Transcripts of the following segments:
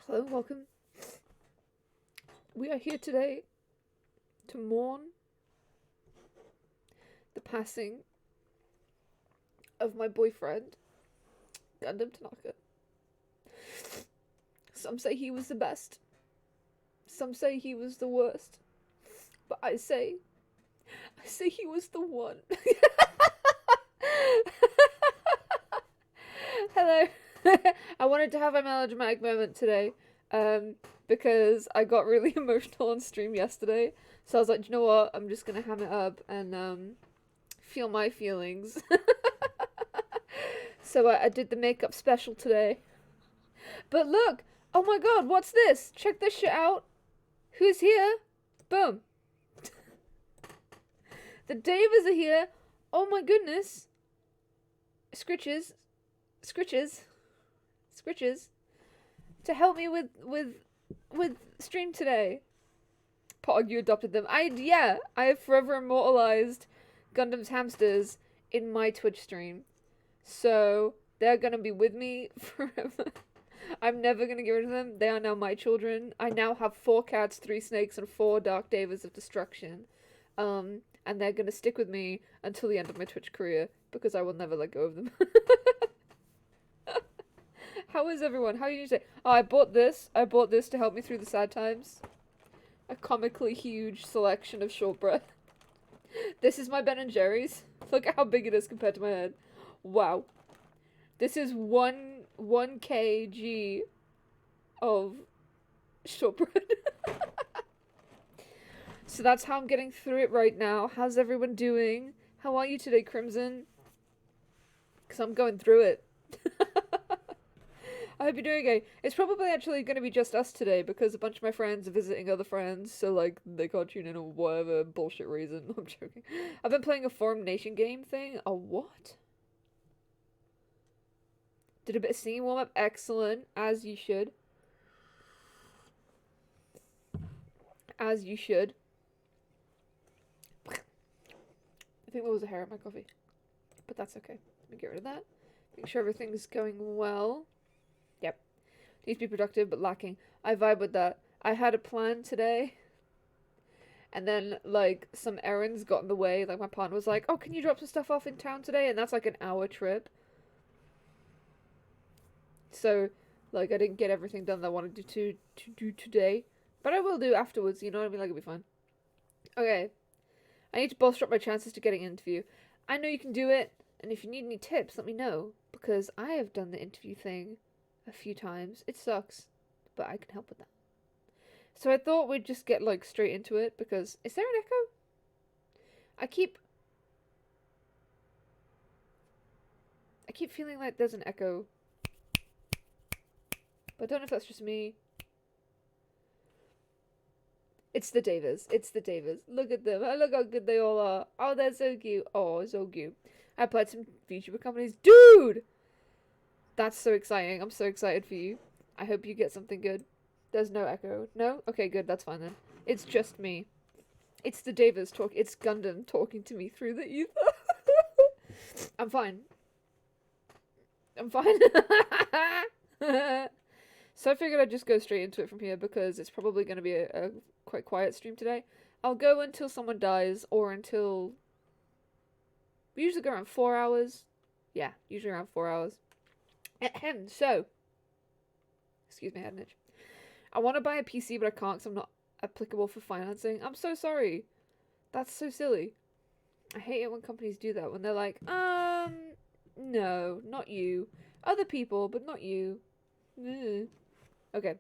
Hello, welcome. We are here today to mourn the passing of my boyfriend, Gundam Tanaka. Some say he was the best. Some say he was the worst. But I say he was the one. Hello. I wanted to have a melodramatic moment today, because I got really emotional on stream yesterday. So I was like, you know what? I'm just gonna ham it up and feel my feelings. So I did the makeup special today. But look! Oh my god, what's this? Check this shit out. Who's here? Boom. The Davers are here. Oh my goodness. Scritches. To help me with stream today. Pog, you adopted them. I have forever immortalized Gundam's hamsters in my Twitch stream. So they're gonna be with me forever. I'm never gonna get rid of them. They are now my children. I now have 4 cats, 3 snakes, and 4 Dark Davers of Destruction. And they're gonna stick with me until the end of my Twitch career, because I will never let go of them. How is everyone? How are you today? Oh, I bought this. I bought this to help me through the sad times. A comically huge selection of shortbread. This is my Ben & Jerry's. Look at how big it is compared to my head. Wow. This is 1 kg of shortbread. So that's how I'm getting through it right now. How's everyone doing? How are you today, Crimson? Because I'm going through it. I hope you're doing okay. It's probably actually going to be just us today because a bunch of my friends are visiting other friends, so like they can't tune in or whatever bullshit reason. I'm joking. I've been playing a Forum Nation game thing. A what? Did a bit of singing warm up. Excellent. As you should. As you should. I think there was a hair in my coffee. But that's okay. Let me get rid of that. Make sure everything's going well. Yep. Needs to be productive, but lacking. I vibe with that. I had a plan today. And then, like, some errands got in the way. Like, my partner was like, oh, can you drop some stuff off in town today? And that's like an hour trip. So, like, I didn't get everything done that I wanted to do today. But I will do afterwards, you know what I mean? Like, it'll be fine. Okay. I need to bolster up my chances to getting an interview. I know you can do it. And if you need any tips, let me know. Because I have done the interview thing a few times. It sucks. But I can help with that. So I thought we'd just get, like, straight into it. Because, is there an echo? I keep feeling like there's an echo. But I don't know if that's just me. It's the Davers. It's the Davers. Look at them. Oh, look how good they all are. Oh, they're so cute. Oh, so cute. I applied some VTuber companies. Dude! That's so exciting. I'm so excited for you. I hope you get something good. There's no echo. No? Okay, good. That's fine then. It's just me. It's the Davers talk. It's Gundam talking to me through the ether. I'm fine. I'm fine. So I figured I'd just go straight into it from here because it's probably going to be a quite quiet stream today. I'll go until someone dies or until... We usually go around 4 hours. Yeah, usually around 4 hours. Ahem, so... Excuse me, I had an itch. I want to buy a PC, but I can't because I'm not applicable for financing. I'm so sorry. That's so silly. I hate it when companies do that, when they're like, no, not you. Other people, but not you. Ugh. Okay.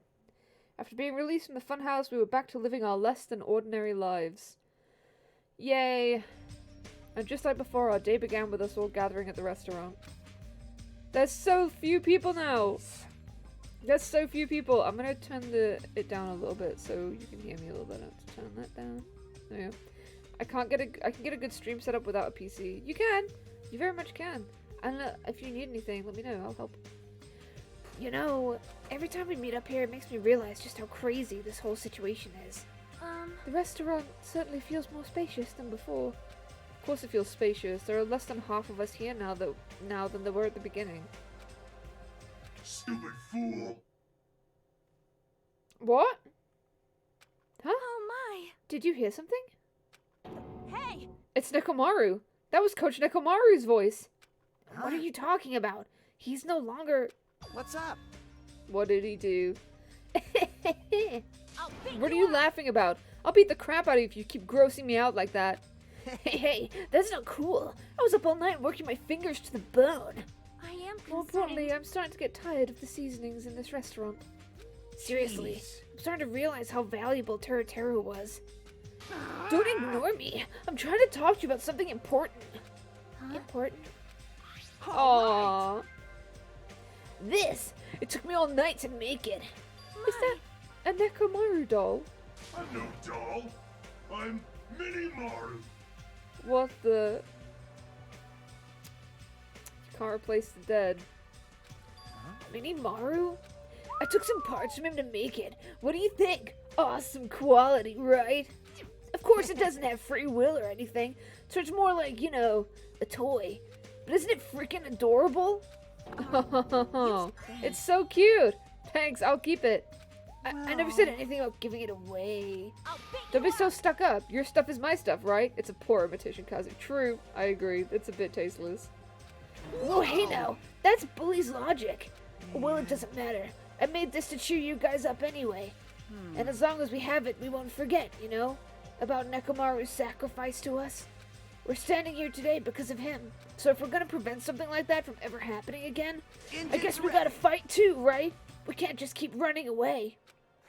After being released from the funhouse, we were back to living our less than ordinary lives. Yay. And just like before, our day began with us all gathering at the restaurant. There's so few people now! There's so few people! I'm gonna turn it down a little bit so you can hear me a little bit. I have to turn that down. There we go. I can get a good stream set up without a PC. You can! You very much can. And if you need anything, let me know. I'll help. You know, every time we meet up here, it makes me realize just how crazy this whole situation is. The restaurant certainly feels more spacious than before. Of course it feels spacious. There are less than half of us here now than there were at the beginning. Stupid fool! What? Huh? Oh my. Did you hear something? Hey! It's Nekomaru. That was Coach Nekomaru's voice. Huh? What are you talking about? He's no longer... What's up? What did he do? I'll beat What are you up. laughing about? I'll beat the crap out of you if you keep grossing me out like that. Hey, that's not cool. I was up all night working my fingers to the bone. I am More concerned. importantly, I'm starting to get tired of the seasonings in this restaurant. Seriously, Jeez. I'm starting to realize how valuable Teru was. Don't ignore me. I'm trying to talk to you about something important. Huh? Important? All Aww. This! It took me all night to make it. Is that a Nekomaru doll? I'm no doll. I'm Mini Maru. What the... You can't replace the dead. Mini Maru? I took some parts from him to make it. What do you think? Awesome quality, right? Of course it doesn't have free will or anything, so it's more like, you know, a toy. But isn't it freaking adorable? Oh, it's so cute. Thanks, I'll keep it. I never said anything about giving it away. I'll beat Don't you be so up. stuck up. Your stuff is my stuff, right? It's a poor imitation, Kazu. True, I agree. It's a bit tasteless. Oh, hey now. That's Bully's logic. Well, it doesn't matter. I made this to cheer you guys up anyway. And as long as we have it, we won't forget, you know? About Nekomaru's sacrifice to us. We're standing here today because of him. So if we're gonna prevent something like that from ever happening again, I guess we gotta fight too, right? We can't just keep running away.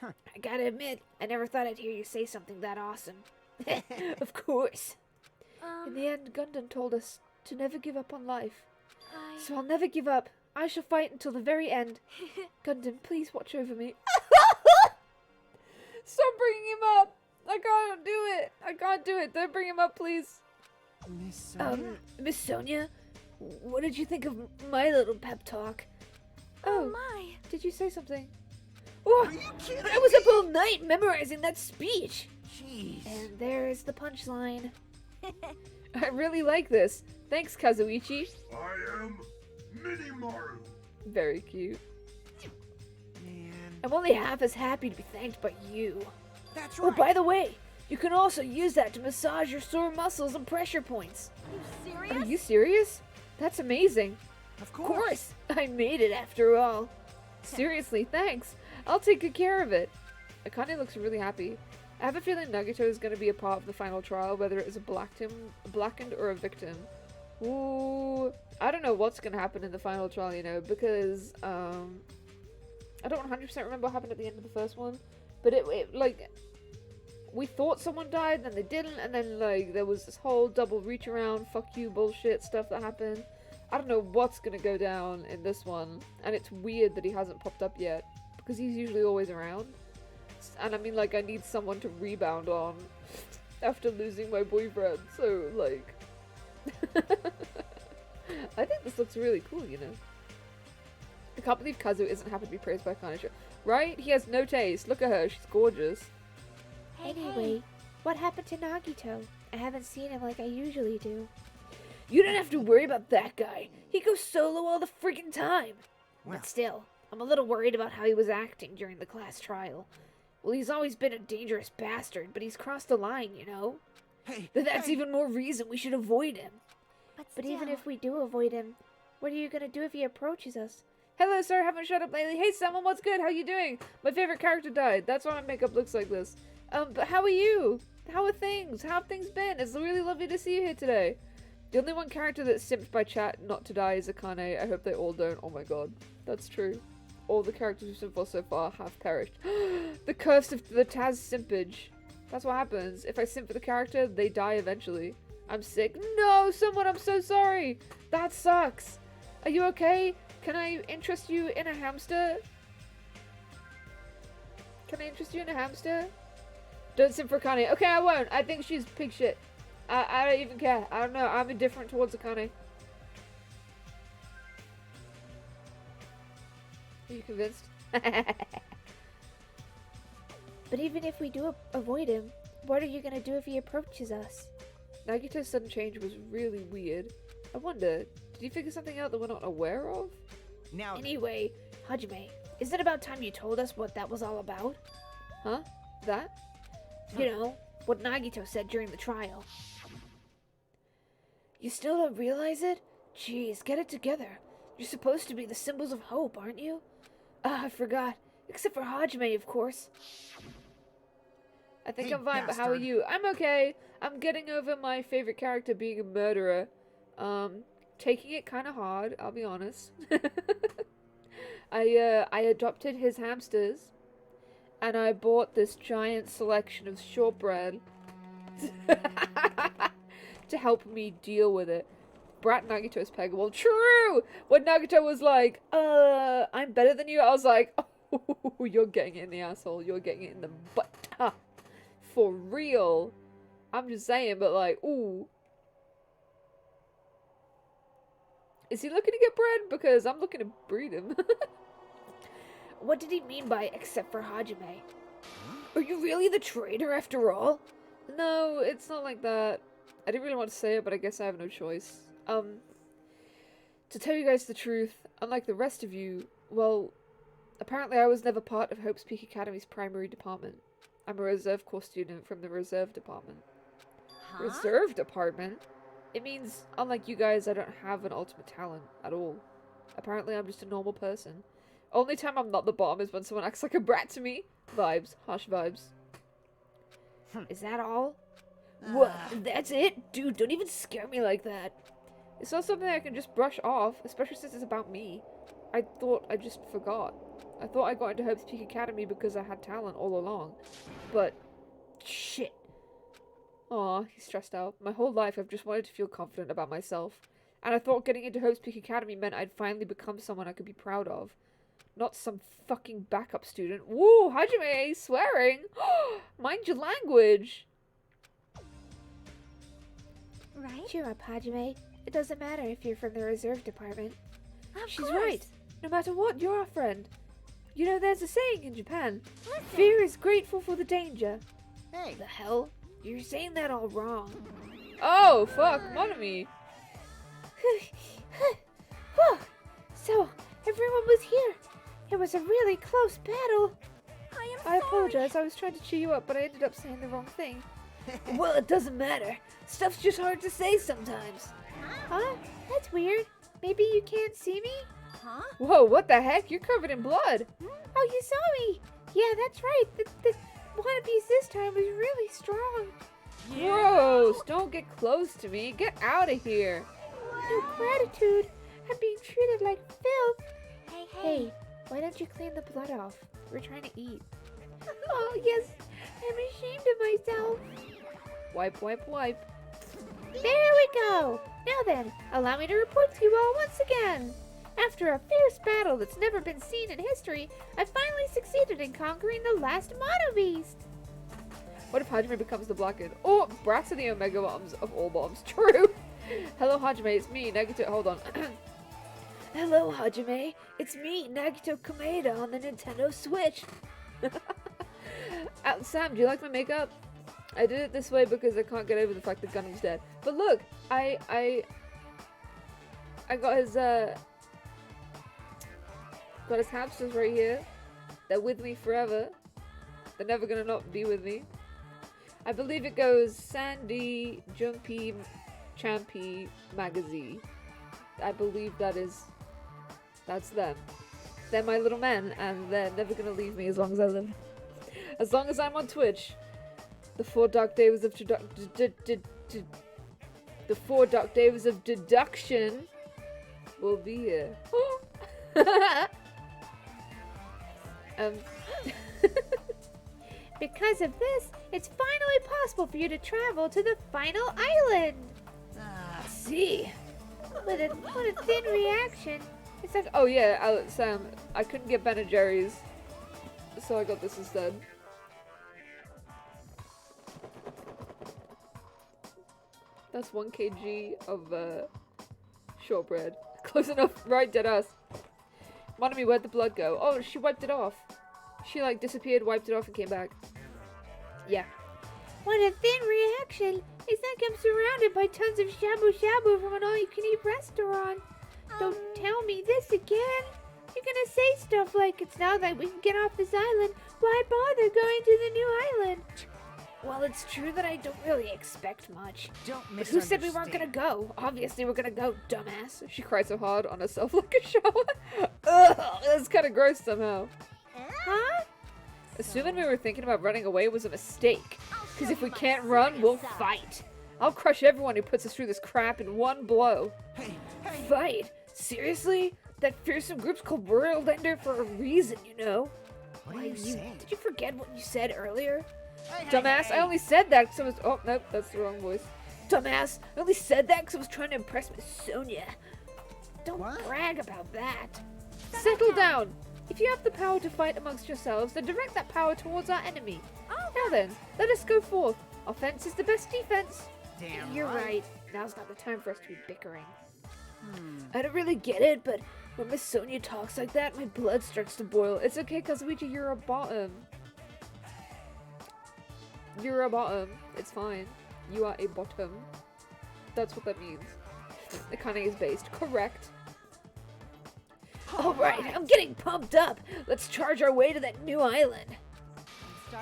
I gotta admit, I never thought I'd hear you say something that awesome. Of course. In the end, Gundam told us to never give up on life. So I'll never give up. I shall fight until the very end. Gundam, please watch over me. Stop bringing him up. I can't do it. I can't do it. Don't bring him up, please. Miss Sonia? Miss Sonia, what did you think of my little pep talk? Oh my. Did you say something? Oh, Are you kidding I was up me? all night memorizing that speech. Jeez. And there is the punchline. I really like this. Thanks, Kazuichi. I am Mini Maru. Very cute. Man, I'm only half as happy to be thanked by you. that's Oh, right. by the way, you can also use that to massage your sore muscles and pressure points. You serious? Are you serious? That's amazing. Of Of course. course, I made it after all. Seriously, thanks. I'll take good care of it. Akane looks really happy. I have a feeling Nagito is going to be a part of the final trial, whether it is a blackened or a victim. Ooh, I don't know what's going to happen in the final trial, you know, because I don't 100% remember what happened at the end of the first one, but it like, we thought someone died, then they didn't, and then like there was this whole double reach around, fuck you bullshit stuff that happened. I don't know what's gonna go down in this one, and it's weird that he hasn't popped up yet, because he's usually always around. And I mean, like, I need someone to rebound on after losing my boyfriend, so like... I think this looks really cool, you know. I can't believe Kazu isn't happy to be praised by Kanesha. Right? He has no taste. Look at her, she's gorgeous. Hey, what happened to Nagito? I haven't seen him like I usually do. You don't have to worry about that guy. He goes solo all the freaking time. Well. But still, I'm a little worried about how he was acting during the class trial. Well, he's always been a dangerous bastard, but he's crossed the line, you know? Hey, But that's hey. even more reason we should avoid him. But even if we do avoid him, what are you gonna do if he approaches us? Hello, sir. Haven't shut up lately. Hey, someone. What's good? How you doing? My favorite character died. That's why my makeup looks like this. But how are you? How are things? How have things been? It's really lovely to see you here today. The only one character that's simped by chat not to die is Akane. I hope they all don't. Oh my god. That's true. All the characters we've simped for so far have perished. The curse of the Taz simpage. That's what happens. If I simp for the character, they die eventually. I'm sick. No, someone, I'm so sorry. That sucks. Are you okay? Can I interest you in a hamster? Can I interest you in a hamster? Don't simp for Akane. Okay, I won't. I think she's pig shit. I don't even care. I don't know. I'm indifferent towards Akane. Are you convinced? But even if we do avoid him, what are you gonna do if he approaches us? Nagito's sudden change was really weird. I wonder, did you figure something out that we're not aware of? Now, Anyway, Hajime, isn't it about time you told us what that was all about? Huh? That? You know, what Nagito said during the trial. You still don't realize it? Jeez, get it together. You're supposed to be the symbols of hope, aren't you? Ah, I forgot. Except for Hajime, of course. I think Hey, I'm fine, but how are bastard. you? I'm okay. I'm getting over my favorite character being a murderer. Taking it kind of hard, I'll be honest. I adopted his hamsters, and I bought this giant selection of shortbread to help me deal with it. Brat Nagito's peggable. True! When Nagito was like, I'm better than you, I was like, oh, you're getting it in the asshole. You're getting it in the butt. For real. I'm just saying, but like, ooh. Is he looking to get bread? Because I'm looking to breed him. What did he mean by except for Hajime? Are you really the traitor after all? No, it's not like that. I didn't really want to say it, but I guess I have no choice. To tell you guys the truth, unlike the rest of you, well, apparently I was never part of Hope's Peak Academy's primary department. I'm a reserve corps student from the reserve department. Reserve department? It means, unlike you guys, I don't have an ultimate talent at all. Apparently I'm just a normal person. Only time I'm not the bomb is when someone acts like a brat to me. Vibes. Harsh vibes. Is that all? What? That's it? Dude, don't even scare me like that. It's not something I can just brush off, especially since it's about me. I thought I just forgot. I thought I got into Hope's Peak Academy because I had talent all along. But, shit. Aw, he's stressed out. My whole life I've just wanted to feel confident about myself. And I thought getting into Hope's Peak Academy meant I'd finally become someone I could be proud of. Not some fucking backup student. Woo, Hajime, swearing. Mind your language. Right? Cheer up, Hajime. It doesn't matter if you're from the reserve department. She's right. No matter what, you're our friend. You know, there's a saying in Japan. Fear is grateful for the danger. Hey, The hell? You're saying that all wrong. Oh, fuck, Monami. So, everyone was here. It was a really close battle. I apologize. I was trying to cheer you up, but I ended up saying the wrong thing. Well, it doesn't matter. Stuff's just hard to say sometimes. Huh? That's weird. Maybe you can't see me? Whoa, what the heck? You're covered in blood. Oh, you saw me. Yeah, that's right. The One Piece this time was really strong. Gross. Don't get close to me. Get out of here. No gratitude. I'm being treated like filth. Hey, why don't you clean the blood off? We're trying to eat. Oh, yes. I'm ashamed of myself. Wipe, wipe, wipe. There we go. Now then, allow me to report to you all once again. After a fierce battle that's never been seen in history, I finally succeeded in conquering the last Mono Beast. What if Hajime becomes the Blackguard? Oh, Brass are the Omega bombs of all bombs. True. Hello, Hajime. It's me, Nagito. Hold on. Hello, Hajime. It's me, Nagito Kameda on the Nintendo Switch. Sam, do you like my makeup? I did it this way because I can't get over the fact that Gundam's dead. But look, I got his hamsters right here. They're with me forever. They're never gonna not be with me. I believe it goes Sandy, Jumpy, Champy, Magazine. I believe that's them. They're my little men, and they're never gonna leave me as long as I live. As long as I'm on Twitch. The 4 Dark Days of the 4 Dark Days of Deduction will be here. Because of this, it's finally possible for you to travel to the final island. See, what a thin reaction. It's like, oh yeah, Sam, I couldn't get Ben and Jerry's, so I got this instead. That's 1 kg of shortbread. Close enough, right, deadass. Monami, where'd the blood go? Oh, she wiped it off. She like disappeared, wiped it off, and came back. Yeah. What a thin reaction. It's like I'm surrounded by tons of shabu shabu from an all-you-can-eat restaurant. Don't tell me this again. You're gonna say stuff like, it's now that we can get off this island, why bother going to the new island? Well, it's true that I don't really expect much. Don't But who said we weren't gonna misunderstand. go? Obviously we're gonna go, dumbass. She cried so hard on herself like a shower. Ugh, that's kind of gross somehow. Huh? Assuming we were thinking about running away was a mistake. Because if we can't run, we'll fight. I'll crush everyone who puts us through this crap in one blow. Hey, Fight? Seriously? That fearsome group's called World Ender for a reason, you know. what are you saying? Did you forget what you said earlier? Dumbass, I only said that because I was. Oh, nope, that's the wrong voice. Dumbass, I only said that because I was trying to impress Miss Sonia. Don't What? brag about that. Settle down. If you have the power to fight amongst yourselves, then direct that power towards our enemy. Now then, let us go forth. Offense is the best defense. Damn You're right. Now's not the time for us to be bickering. I don't really get it, but when Miss Sonia talks like that, my blood starts to boil. It's okay, Kazuichi, you're a bottom. You're a bottom. It's fine. You are a bottom. That's what that means. The kind is based. Correct. Alright, I'm getting pumped up. Let's charge our way to that new island.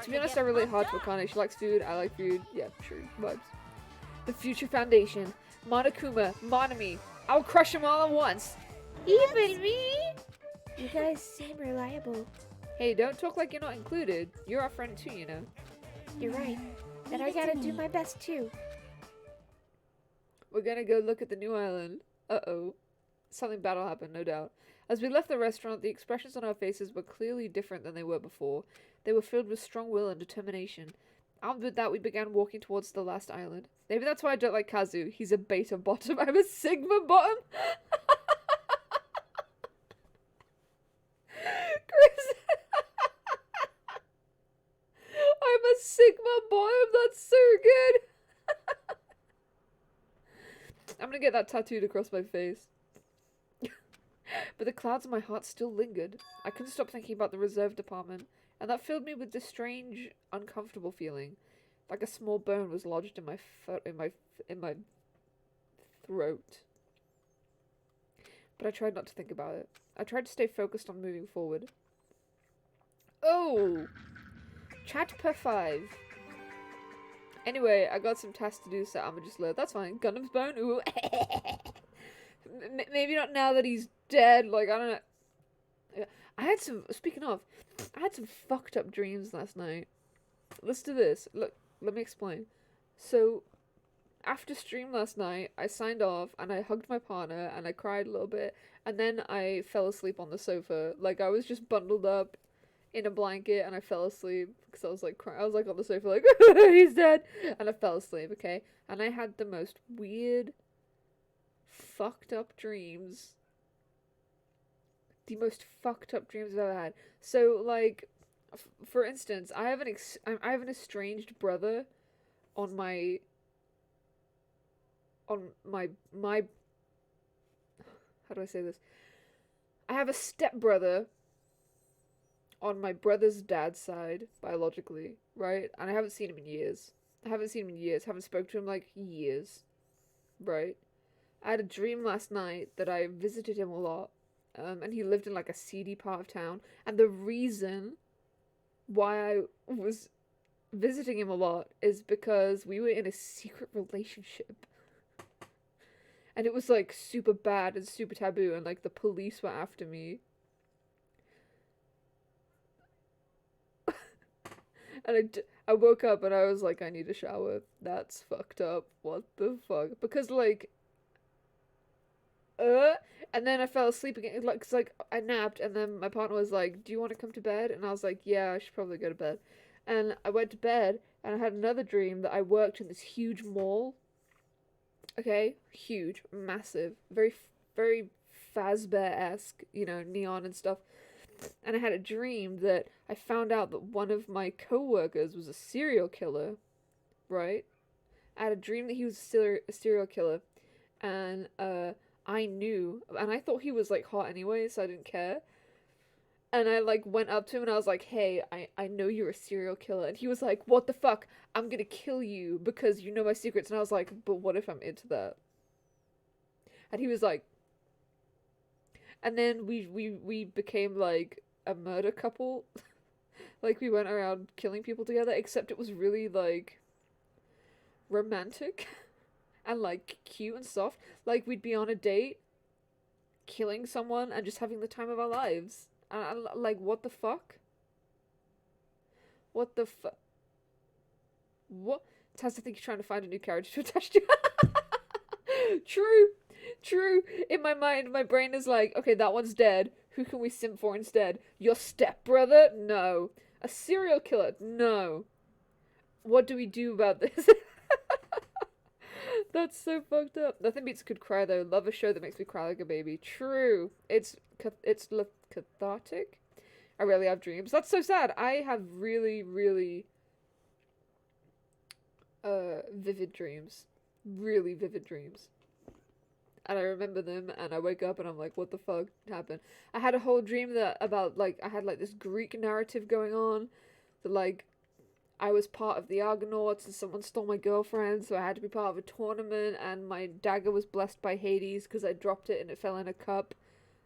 To be honest, I relate hard to Akane. She likes food, I like food. Yeah, sure, vibes. The Future Foundation. Monokuma, Monami. I'll crush them all at once. Even me? You guys seem reliable. Hey, don't talk like you're not included. You're our friend too, you know. You're right. And I gotta do my best too. We're gonna go look at the new island. Uh-oh. Something bad will happen, no doubt. As we left the restaurant, the expressions on our faces were clearly different than they were before. They were filled with strong will and determination. Armed with that, we began walking towards the last island. Maybe that's why I don't like Kazu. He's a beta bottom. I'm a sigma bottom. Chris. I'm a sigma bottom. That's so good. I'm gonna get that tattooed across my face. But the clouds in my heart still lingered. I couldn't stop thinking about the reserve department, and that filled me with this strange, uncomfortable feeling, like a small bone was lodged in my throat. But I tried not to think about it. I tried to stay focused on moving forward. Oh, chat per 5. Anyway, I got some tasks to do, so I'ma just load. That's fine. Gundam's bone. Ooh. Maybe not now that he's dead. Like, I don't know. Yeah. Speaking of, I had some fucked up dreams last night. Listen to this. Look, let me explain. So, after stream last night, I signed off and I hugged my partner and I cried a little bit. And then I fell asleep on the sofa. Like, I was just bundled up in a blanket and I fell asleep because I was like crying. I was like on the sofa like, he's dead. And I fell asleep, okay? And I had the most weird, fucked up dreams. The most fucked up dreams I've ever had. So, like, for instance, I have an estranged brother on my how do I say this? I have a stepbrother on my brother's dad's side, biologically, right? And I haven't seen him in years. Haven't spoken to him like years, right? I had a dream last night that I visited him a lot, and he lived in like a seedy part of town. And the reason why I was visiting him a lot is because we were in a secret relationship. And it was like super bad and super taboo, and like the police were after me. And I woke up and I was like, I need a shower. That's fucked up. What the fuck? Because like, and then I fell asleep again. Like, 'cause like I napped, and then my partner was like, "Do you want to come to bed?" And I was like, "Yeah, I should probably go to bed." And I went to bed, and I had another dream that I worked in this huge mall. Okay, huge, massive, very, very Fazbear-esque, you know, neon and stuff. And I had a dream that I found out that one of my co-workers was a serial killer, right? I had a dream that he was a serial killer, and I knew, and I thought he was like hot anyway, so I didn't care. And I like went up to him and I was like, "Hey, I know you're a serial killer." And he was like, "What the fuck? I'm gonna kill you because you know my secrets." And I was like, "But what if I'm into that?" And he was like, And then we became like a murder couple. Like we went around killing people together, except it was really like romantic and like cute and soft. Like we'd be on a date, killing someone and just having the time of our lives. And I, like, what the fuck? What the fuck? What? Taz, I think you're trying to find a new character to attach to. True. True. In my mind, my brain is like, okay, that one's dead. Who can we simp for instead? Your stepbrother? No. A serial killer? No. What do we do about this? That's so fucked up. Nothing beats a good cry though. Love a show that makes me cry like a baby. True. It's cathartic. I rarely have dreams. That's so sad. I have really, really vivid dreams. Really vivid dreams. And I remember them and I wake up and I'm like, what the fuck happened? I had a whole dream that about like I had like this Greek narrative going on that like I was part of the Argonauts and someone stole my girlfriend, so I had to be part of a tournament, and my dagger was blessed by Hades because I dropped it and it fell in a cup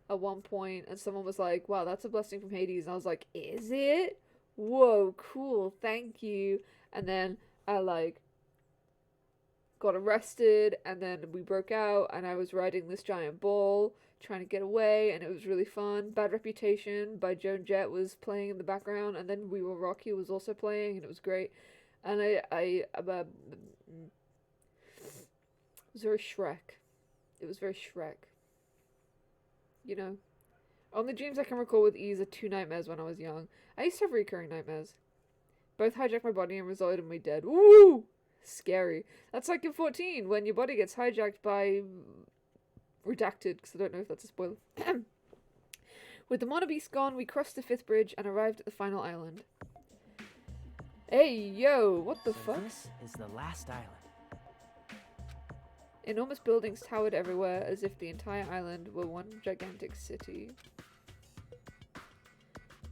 at one point, and someone was like, wow, that's a blessing from Hades, and I was like, is it? Whoa, cool, thank you. And then I like got arrested, and then we broke out, and I was riding this giant ball trying to get away, and it was really fun. Bad Reputation by Joan Jett was playing in the background, and then We Were Rocky was also playing, and it was great. And it was very Shrek. It was very Shrek. You know? Only dreams I can recall with ease are 2 nightmares when I was young. I used to have recurring nightmares. Both hijacked my body and resulted in me dead. Woo! Scary. That's like in 14, when your body gets hijacked by... redacted, because I don't know if that's a spoiler. With the Mono Beast gone, we crossed the 5th bridge and arrived at the final island. Hey, yo, what the fuck? This is the last island. Enormous buildings towered everywhere, as if the entire island were one gigantic city.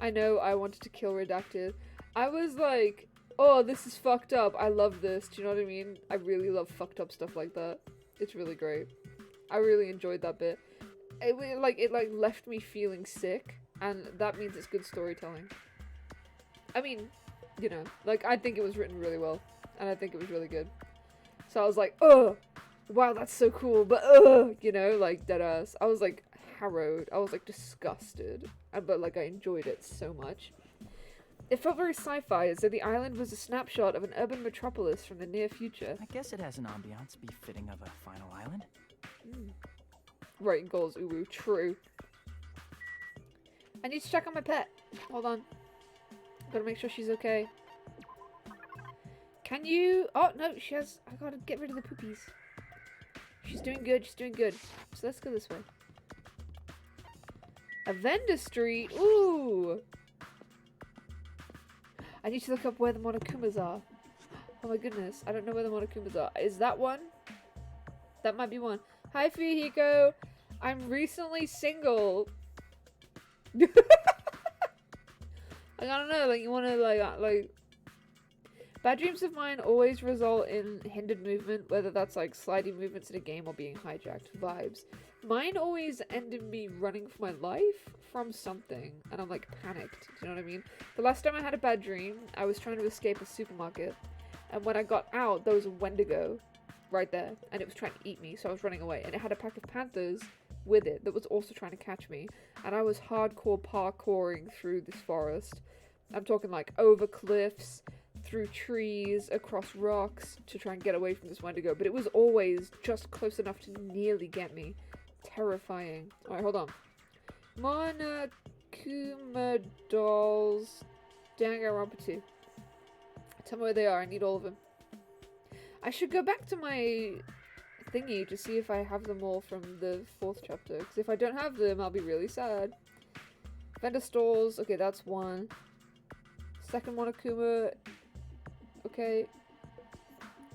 I know, I wanted to kill Redacted. I was like, oh, this is fucked up. I love this. Do you know what I mean? I really love fucked up stuff like that. It's really great. I really enjoyed that bit. It left me feeling sick, and that means it's good storytelling. I mean, you know, like, I think it was written really well, and I think it was really good. So I was like, ugh, wow, that's so cool, but ugh, you know, like, deadass. I was like harrowed. I was like disgusted, but like I enjoyed it so much. It felt very sci-fi, as though the island was a snapshot of an urban metropolis from the near future. I guess it has an ambiance befitting of a final island. Writing goals, uwu, true. I need to check on my pet. Hold on. Gotta make sure she's okay. Can you... Oh, no, she has... I gotta get rid of the poopies. She's doing good, she's doing good. So let's go this way. A vendor street? Ooh! I need to look up where the Monokumas are. Oh my goodness, I don't know where the Monokumas are. Is that one? That might be one. Hi, Fihiko. I'm recently single. I don't know, like, you wanna, like... Bad dreams of mine always result in hindered movement, whether that's, like, sliding movements in a game or being hijacked. Vibes. Mine always end in me running for my life from something, and I'm, like, panicked. Do you know what I mean? The last time I had a bad dream, I was trying to escape a supermarket, and when I got out, there was a Wendigo right there, and it was trying to eat me, so I was running away, and it had a pack of panthers with it that was also trying to catch me, and I was hardcore parkouring through this forest. I'm talking like over cliffs, through trees, across rocks to try and get away from this Wendigo, but it was always just close enough to nearly get me. Terrifying. Alright, hold on. Monokuma dolls. Danganronpa 2. Tell me where they are, I need all of them. I should go back to my thingy to see if I have them all from the 4th chapter, because if I don't have them, I'll be really sad. Vendor stalls, okay, that's one. Second Monokuma, okay.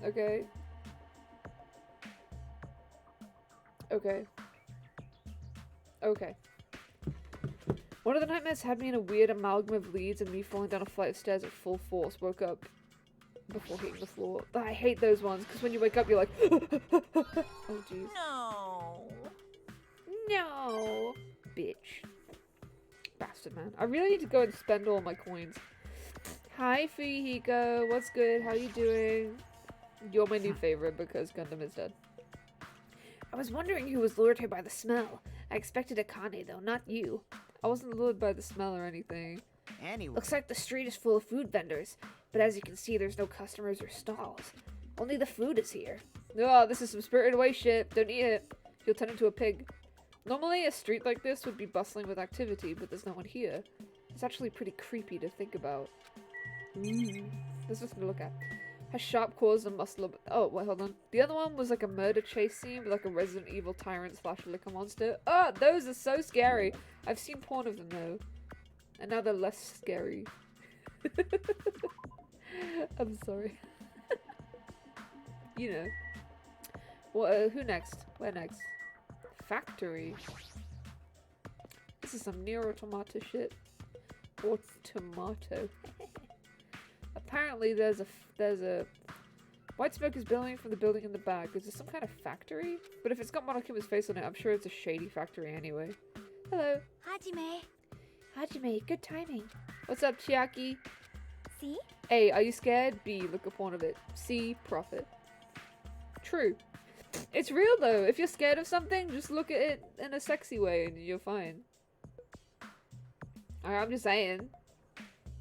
Okay. Okay. Okay. One of the nightmares had me in a weird amalgam of leads and me falling down a flight of stairs at full force. Woke up before hitting the floor. I hate those ones, because when you wake up, you're like, oh jeez. No. No. bitch. Bastard, man. I really need to go and spend all my coins. Hi, Fuyihiko. What's good? How you doing? You're my new favorite because Gundam is dead. I was wondering who was lured here by the smell. I expected Akane, though, not you. I wasn't lured by the smell or anything. Anyway. Looks like the street is full of food vendors, but as you can see, there's no customers or stalls. Only the food is here. Oh, this is some Spirited Away shit. Don't eat it. You'll turn into a pig. Normally, a street like this would be bustling with activity, but there's no one here. It's actually pretty creepy to think about. There's nothing to look at. Has sharp claws and muscle. Oh, wait, hold on. The other one was like a murder chase scene with like a Resident Evil tyrant / liquor monster. Oh, those are so scary. I've seen porn of them though. And now they're less scary. I'm sorry. You know. What? Who next? Where next? Factory. This is some Nier Automata shit. Or tomato. Apparently there's a white smoke is billowing from the building in the back. Is this some kind of factory? But if it's got Monokuma's face on it, I'm sure it's a shady factory anyway. Hello. Hajime. Hajime, good timing. What's up, Chiaki? See? A, are you scared? B, look at porn of it. C, profit. True. It's real though. If you're scared of something, just look at it in a sexy way and you're fine. I'm just saying.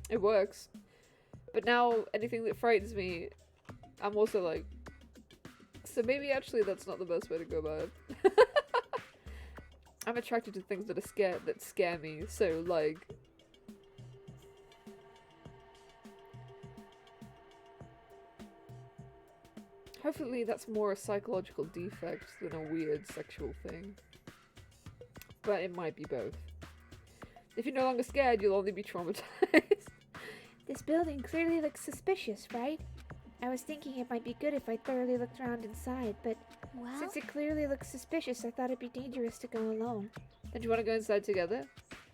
It works. But now, anything that frightens me, I'm also like... So maybe actually that's not the best way to go about it. I'm attracted to things that scare me, so like... Hopefully that's more a psychological defect than a weird sexual thing. But it might be both. If you're no longer scared, you'll only be traumatized. This building clearly looks suspicious, right? I was thinking it might be good if I thoroughly looked around inside, but since it clearly looks suspicious, I thought it'd be dangerous to go alone. Then do you want to go inside together?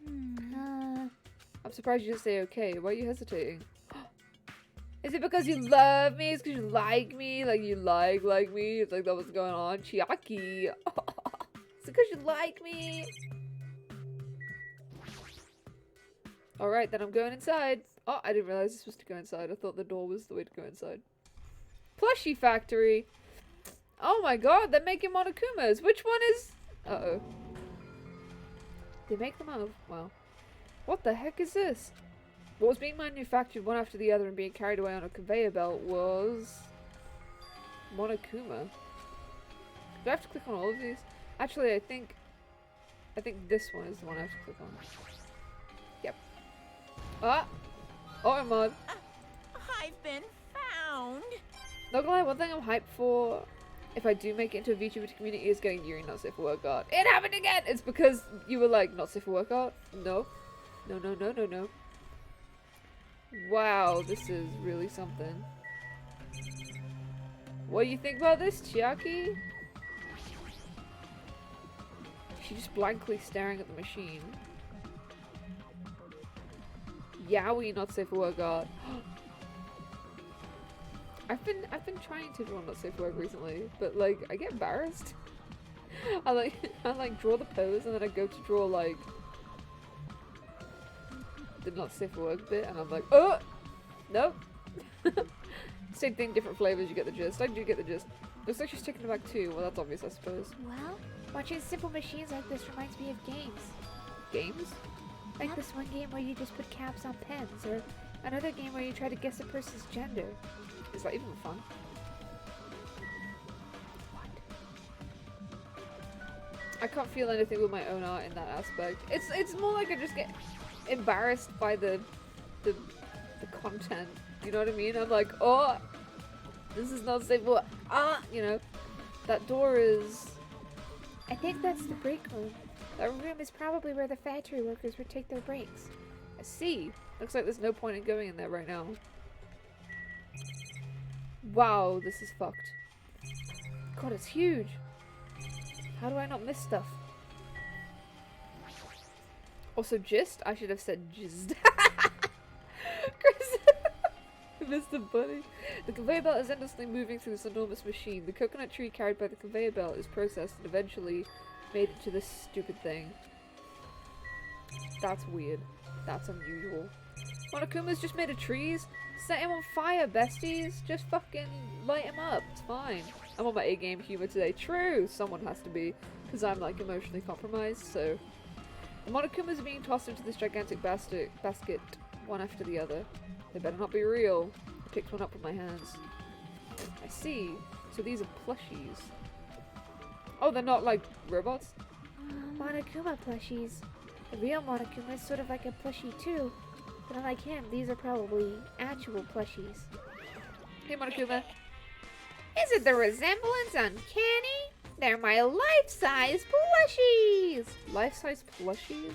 I'm surprised you didn't say okay. Why are you hesitating? Is it because you love me? Is it because you like me? Like you like me? It's like that was going on. Chiaki. Is it because you like me? Alright, then I'm going inside. Oh, I didn't realize this was to go inside. I thought the door was the way to go inside. Plushie factory. Oh my god, they're making Monokumas. Which one is... Uh-oh. They make them out of... Wow. What the heck is this? What was being manufactured one after the other and being carried away on a conveyor belt was... Monokuma. Do I have to click on all of these? Actually, I think this one is the one I have to click on. Yep. Ah! Automod. I've been found. Not gonna lie, one thing I'm hyped for, if I do make it into a VTuber community, is getting Yuri not safe for work art. It happened again! It's because you were like, not safe for work art? No. No, no, no, no, no. Wow, this is really something. What do you think about this, Chiaki? She's just blankly staring at the machine. Yowie, not safe for work art. I've been trying to draw not safe for work recently, but like I get embarrassed. I like draw the pose and then I go to draw like the not safe for work bit and I'm like, oh nope. Same thing, different flavors, you get the gist. I do get the gist. Looks like she's taking it back too. Well, that's obvious, I suppose. Well, watching simple machines like this reminds me of games. Games? Like this one game where you just put caps on pens, or another game where you try to guess a person's gender. Is that even fun? What? I can't feel anything with my own art in that aspect. It's more like I just get embarrassed by the content. You know what I mean? I'm like, oh, this is not safe for you know, that door is. I think that's the break room. That room is probably where the factory workers would take their breaks. I see. Looks like there's no point in going in there right now. Wow, this is fucked. God, it's huge. How do I not miss stuff? Also, gist? I should have said jizzed. Chris missed the bunny. The conveyor belt is endlessly moving through this enormous machine. The coconut tree carried by the conveyor belt is processed and eventually made into this stupid thing. That's weird. That's unusual. Monokuma's just made of trees? Set him on fire, besties. Just fucking light him up. It's fine. I'm on my A-game humor today. True, someone has to be. Because I'm like emotionally compromised, so... The Monokumas are being tossed into this gigantic basket, one after the other. They better not be real. I picked one up with my hands. I see. So these are plushies. Oh, they're not like robots? Monokuma plushies. The real Monokuma is sort of like a plushie too. But unlike him, these are probably actual plushies. Hey, Monokuma. Isn't the resemblance uncanny? They're my life-size plushies! Life-size plushies?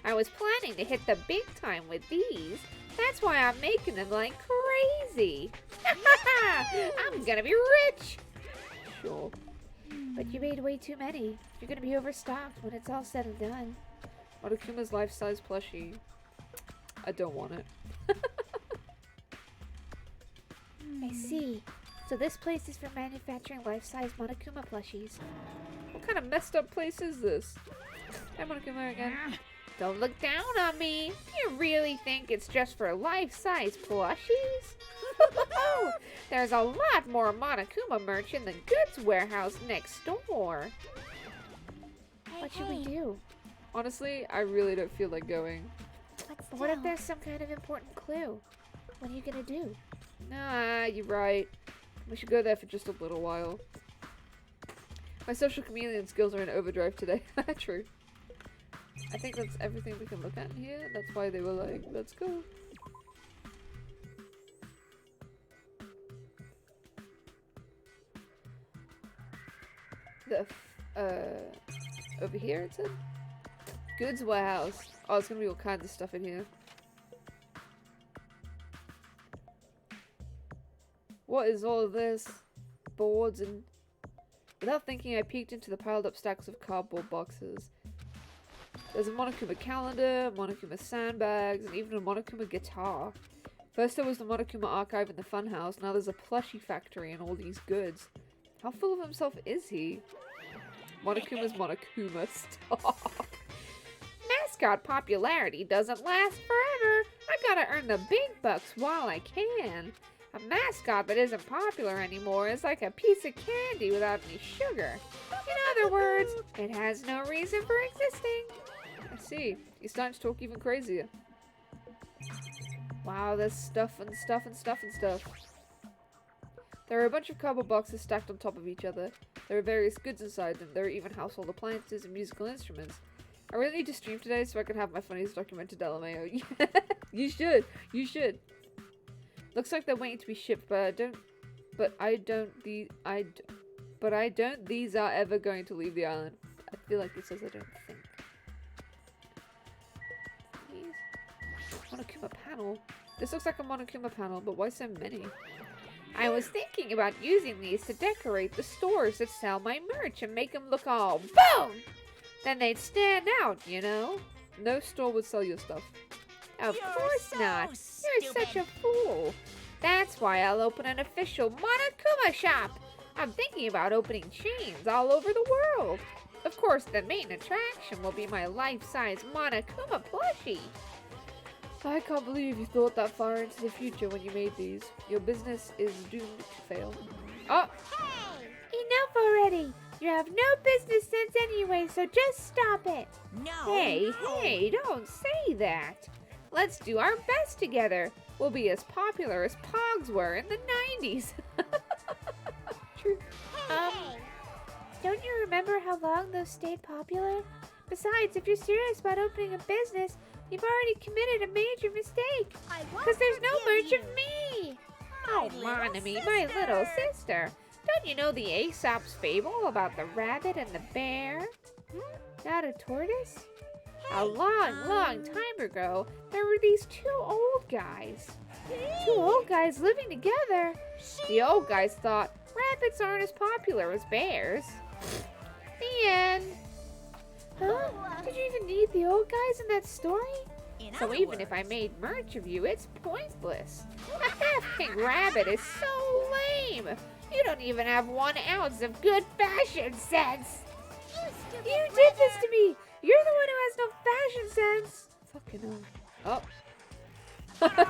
I was planning to hit the big time with these. That's why I'm making them like crazy. I'm gonna be rich! Sure. But you made way too many. You're gonna be overstocked when it's all said and done. Monokuma's life-size plushie. I don't want it. I see. So this place is for manufacturing life-size Monokuma plushies. What kind of messed up place is this? Hey, Monokuma again. Don't look down on me. You really think it's just for life-size plushies? There's a lot more Monokuma merch in the goods warehouse next door. What should we do? Honestly, I really don't feel like going. What if there's some kind of important clue? What are you gonna do? Nah, you're right. We should go there for just a little while. My social chameleon skills are in overdrive today. True. I think that's everything we can look at in here. That's why they were like, let's go. Over here it said? Goods warehouse. Oh, there's gonna be all kinds of stuff in here. What is all of this? Boards and... Without thinking, I peeked into the piled up stacks of cardboard boxes. There's a Monokuma calendar, Monokuma sandbags, and even a Monokuma guitar. First there was the Monokuma archive in the funhouse, now there's a plushie factory and all these goods. How full of himself is he? Monokuma's Monokuma. Stop. Mascot popularity doesn't last forever. I gotta earn the big bucks while I can. A mascot that isn't popular anymore is like a piece of candy without any sugar. In other words, it has no reason for existing. I see. He's starting to talk even crazier. Wow, there's stuff and stuff and stuff and stuff. There are a bunch of cardboard boxes stacked on top of each other. There are various goods inside them. There are even household appliances and musical instruments. I really need to stream today so I can have my funniest documented LMAO. You should. You should. Looks like they're waiting to be shipped, but I don't these are ever going to leave the island. I feel like it says I don't think. Please. Monokuma panel. This looks like a Monokuma panel, but why so many? I was thinking about using these to decorate the stores that sell my merch and make them look all boom! Then they'd stand out, you know? No store would sell your stuff. Of You're course so not. You're such a stupid. fool. That's why I'll open an official Monokuma shop. I'm thinking about opening chains all over the world. Of course, the main attraction will be my life-size Monokuma plushie. I can't believe you thought that far into the future when you made these. Your business is doomed to fail. Oh! Enough already. You have no business sense anyway, so just stop it. No. Hey, don't say that. Let's do our best together. We'll be as popular as Pogs were in the 90s. True. Don't you remember how long those stayed popular? Besides, if you're serious about opening a business, you've already committed a major mistake. Because there's no merch of me. Oh, Monami, my little sister. Don't you know the Aesop's fable about the rabbit and the bear? Not a tortoise? A long time ago, there were these two old guys. Two old guys living together. The old guys thought rabbits aren't as popular as bears. The end. Huh? Did you even need the old guys in that story? So even if I made merch of you, it's pointless. A half-king rabbit is so lame. You don't even have 1 ounce of good fashion sense. You did this to me. You're the one who has no fashion sense. Fucking hell. Oh.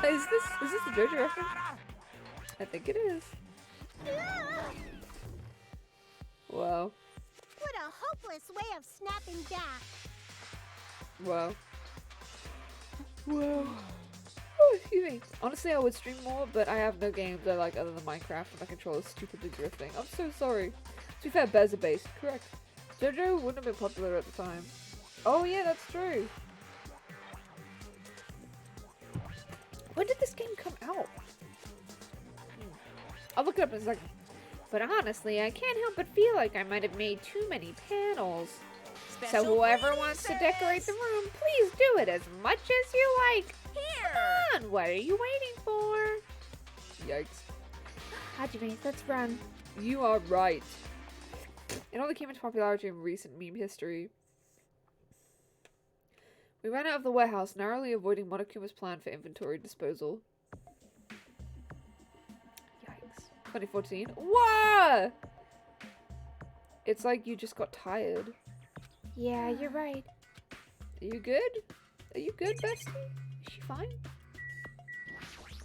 Is this the JoJo reference? I think it is. Wow. What a hopeless way of snapping back. Wow. Whoa. Oh, excuse me. Honestly, I would stream more, but I have no games I like other than Minecraft, and my controller's stupidly drifting. I'm so sorry. To be fair, Bears are based. Correct. JoJo wouldn't have been popular at the time. Oh yeah, that's true. When did this game come out? I'll look it up in a second. But honestly, I can't help but feel like I might have made too many panels. So Special whoever wants to decorate the room, please do it as much as you like. Here. Come on, what are you waiting for? Yikes. Hajime, let's run. You are right. It only came into popularity in recent meme history. We ran out of the warehouse, narrowly avoiding Monokuma's plan for inventory disposal. Yikes. 2014. What? It's like you just got tired. Yeah, you're right. Are you good? Are you good, bestie? Is she fine?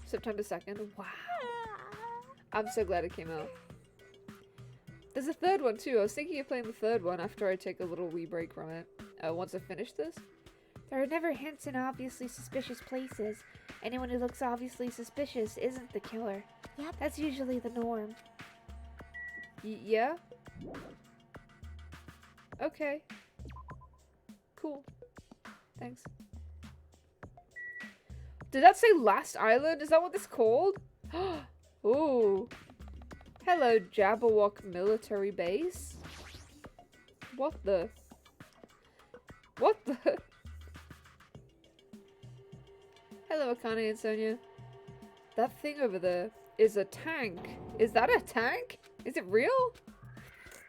September 2nd. Wow. I'm so glad it came out. There's a third one too. I was thinking of playing the third one after I take a little wee break from it. Once I finish this. There are never hints in obviously suspicious places. Anyone who looks obviously suspicious isn't the killer. Yep. That's usually the norm. Yeah? Okay. Cool. Thanks. Did that say Last Island? Is that what this called? Ooh. Hello, Jabberwock Military Base. What the? What the? Hello, Akane and Sonia. That thing over there is a tank. Is that a tank? Is it real?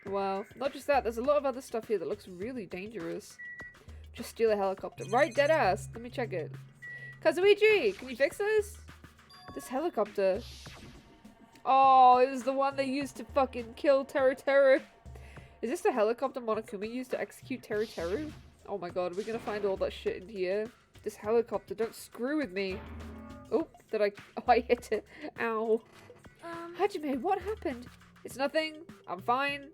Wow. Not just that, there's a lot of other stuff here that looks really dangerous. Just steal a helicopter. Right, deadass. Let me check it. Kazuichi, can you fix this? This helicopter. Oh, it was the one they used to fucking kill Teru. Is this the helicopter Monokuma used to execute Teru? Oh my god, are we gonna find all that shit in here? This helicopter, don't screw with me. Oh, did I? Oh, I hit it. Ow. Hajime, what happened? It's nothing. I'm fine.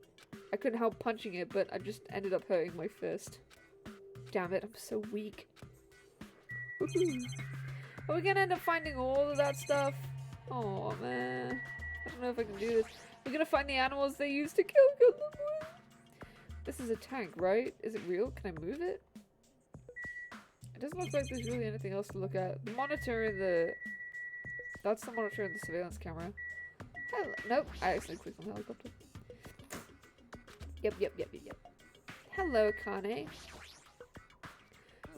I couldn't help punching it, but I just ended up hurting my fist. Damn it, I'm so weak. Are we gonna end up finding all of that stuff? Oh man. I don't know if I can do this. We're gonna find the animals they used to kill Gundam. This is a tank, right? Is it real? Can I move it? It doesn't look like there's really anything else to look at. The monitor in the... That's the monitor in the surveillance camera. Hello. Nope. I actually clicked on the helicopter. Yep. Hello, Kane.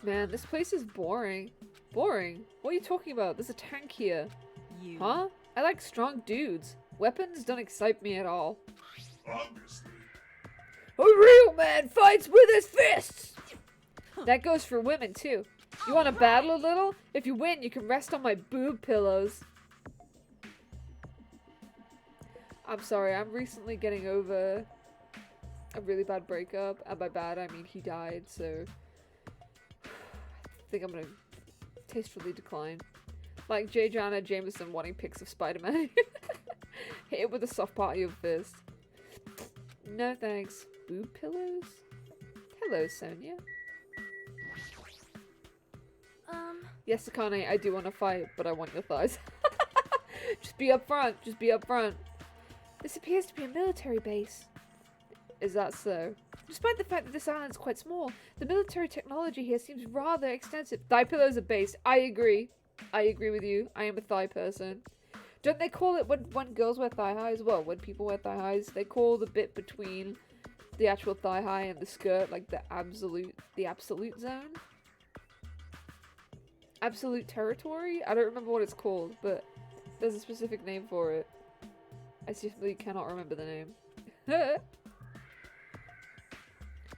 Man, this place is boring. Boring? What are you talking about? There's a tank here. You. Huh? I like strong dudes. Weapons don't excite me at all. Obviously. A real man fights with his fists! That goes for women, too. You want to battle a little? If you win, you can rest on my boob pillows. I'm sorry, I'm recently getting over a really bad breakup. And by bad, I mean he died, so... I think I'm gonna tastefully decline. Like J. Jonah Jameson wanting pics of Spider-Man. Hit it with a soft part of your fist. No thanks. Boob pillows? Hello, Sonia. Yes, Akane, I do want to fight, but I want your thighs. Just be upfront. Just be upfront. This appears to be a military base. Is that so? Despite the fact that this island is quite small, the military technology here seems rather extensive. Thigh pillows are based. I agree. I agree with you. I am a thigh person. Don't they call it when girls wear thigh highs? Well, when people wear thigh highs, they call the bit between the actual thigh high and the skirt like the absolute zone? Absolute territory? I don't remember what it's called, but there's a specific name for it. I simply cannot remember the name.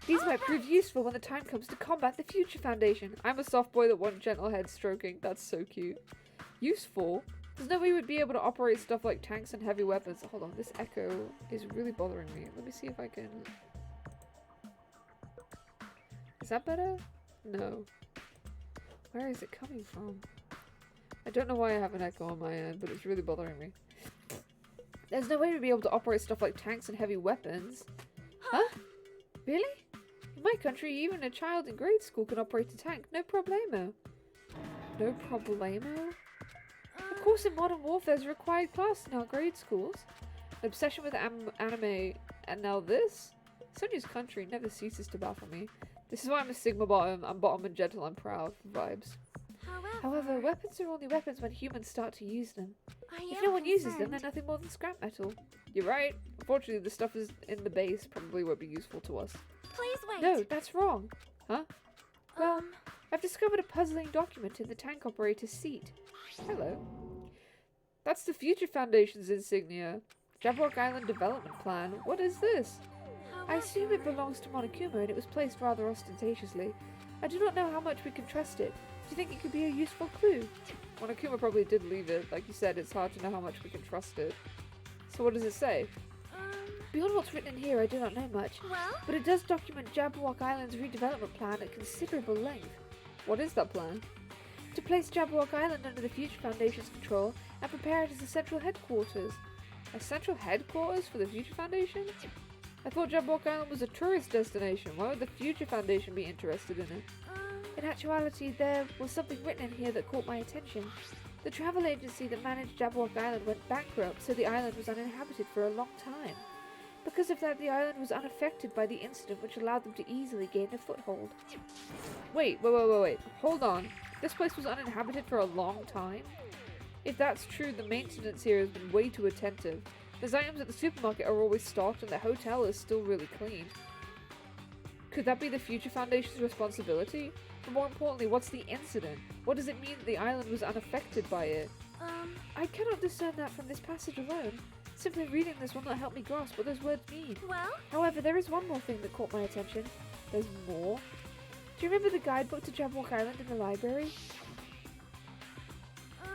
These might prove useful when the time comes to combat the Future Foundation. I'm a soft boy that wants gentle head stroking. That's so cute. Useful? There's no way we'd be able to operate stuff like tanks and heavy weapons. Hold on, this echo is really bothering me. Let me see if I can... Is that better? No. Where is it coming from? I don't know why I have an echo on my end, but it's really bothering me. There's no way to be able to operate stuff like tanks and heavy weapons. Huh? Really? In my country, even a child in grade school can operate a tank. No problemo. No problemo? Of course, in Modern Warfare is a required class in our grade schools. An obsession with anime, and now this? Sonia's country never ceases to baffle me. This is why I'm a Sigma bottom. I'm bottom and gentle and proud vibes. However, weapons are only weapons when humans start to use them. If no one uses them, they're nothing more than scrap metal. You're right. Unfortunately, the stuff is in the base probably won't be useful to us. Please wait. No, that's wrong. Huh? Well, I've discovered a puzzling document in the tank operator's seat. Hello. That's the Future Foundation's insignia. Jabrock Island Development Plan. What is this? I assume it belongs to Monokuma and it was placed rather ostentatiously. I do not know how much we can trust it. Do you think it could be a useful clue? Monokuma probably did leave it. Like you said, it's hard to know how much we can trust it. So what does it say? Beyond what's written in here, I do not know much. Well? But it does document Jabberwock Island's redevelopment plan at considerable length. What is that plan? To place Jabberwock Island under the Future Foundation's control and prepare it as a central headquarters. A central headquarters for the Future Foundation? I thought Jabberwock Island was a tourist destination. Why would the Future Foundation be interested in it? In actuality, there was something written in here that caught my attention. The travel agency that managed Jabberwock Island went bankrupt, so the island was uninhabited for a long time. Because of that, the island was unaffected by the incident, which allowed them to easily gain a foothold. Wait. Hold on. This place was uninhabited for a long time? If that's true, the maintenance here has been way too attentive. Those items at the supermarket are always stocked, and the hotel is still really clean. Could that be the Future Foundation's responsibility? But more importantly, what's the incident? What does it mean that the island was unaffected by it? I cannot discern that from this passage alone. Simply reading this will not help me grasp what those words mean. Well? However, there is one more thing that caught my attention. There's more. Do you remember the guidebook to Jabberwock Island in the library?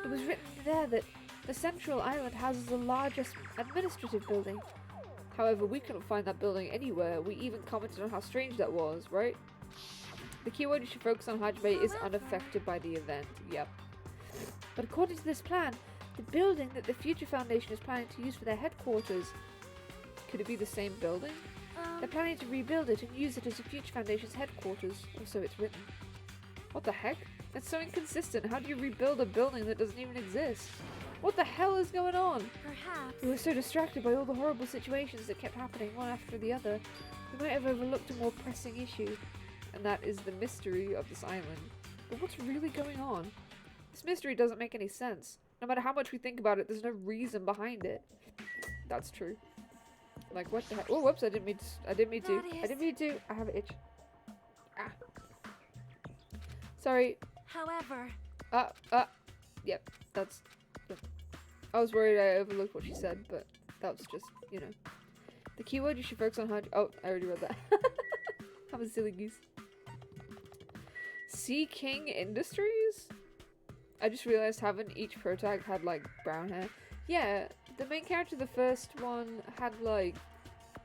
It was written there that the central island houses the largest administrative building. However, we couldn't find that building anywhere. We even commented on how strange that was, right? The keyword you should focus on, Hajime, is unaffected by the event. Yep. But according to this plan, the building that the Future Foundation is planning to use for their headquarters, could it be the same building? They're planning to rebuild it and use it as the Future Foundation's headquarters, or so it's written. What the heck? That's so inconsistent. How do you rebuild a building that doesn't even exist? What the hell is going on? Perhaps. We were so distracted by all the horrible situations that kept happening one after the other, we might have overlooked a more pressing issue, and that is the mystery of this island. But what's really going on? This mystery doesn't make any sense. No matter how much we think about it, there's no reason behind it. That's true. Like, what the heck? Oh, whoops, I didn't mean to. I have an itch. Ah. Sorry. However. Yep, that's... Yep. I was worried I overlooked what she said, but that was just, you know. The keyword you should focus on how... Oh, I already read that. I'm a silly goose. Sea King Industries? I just realized haven't each protag had, like, brown hair? Yeah, the main character, the first one, had, like...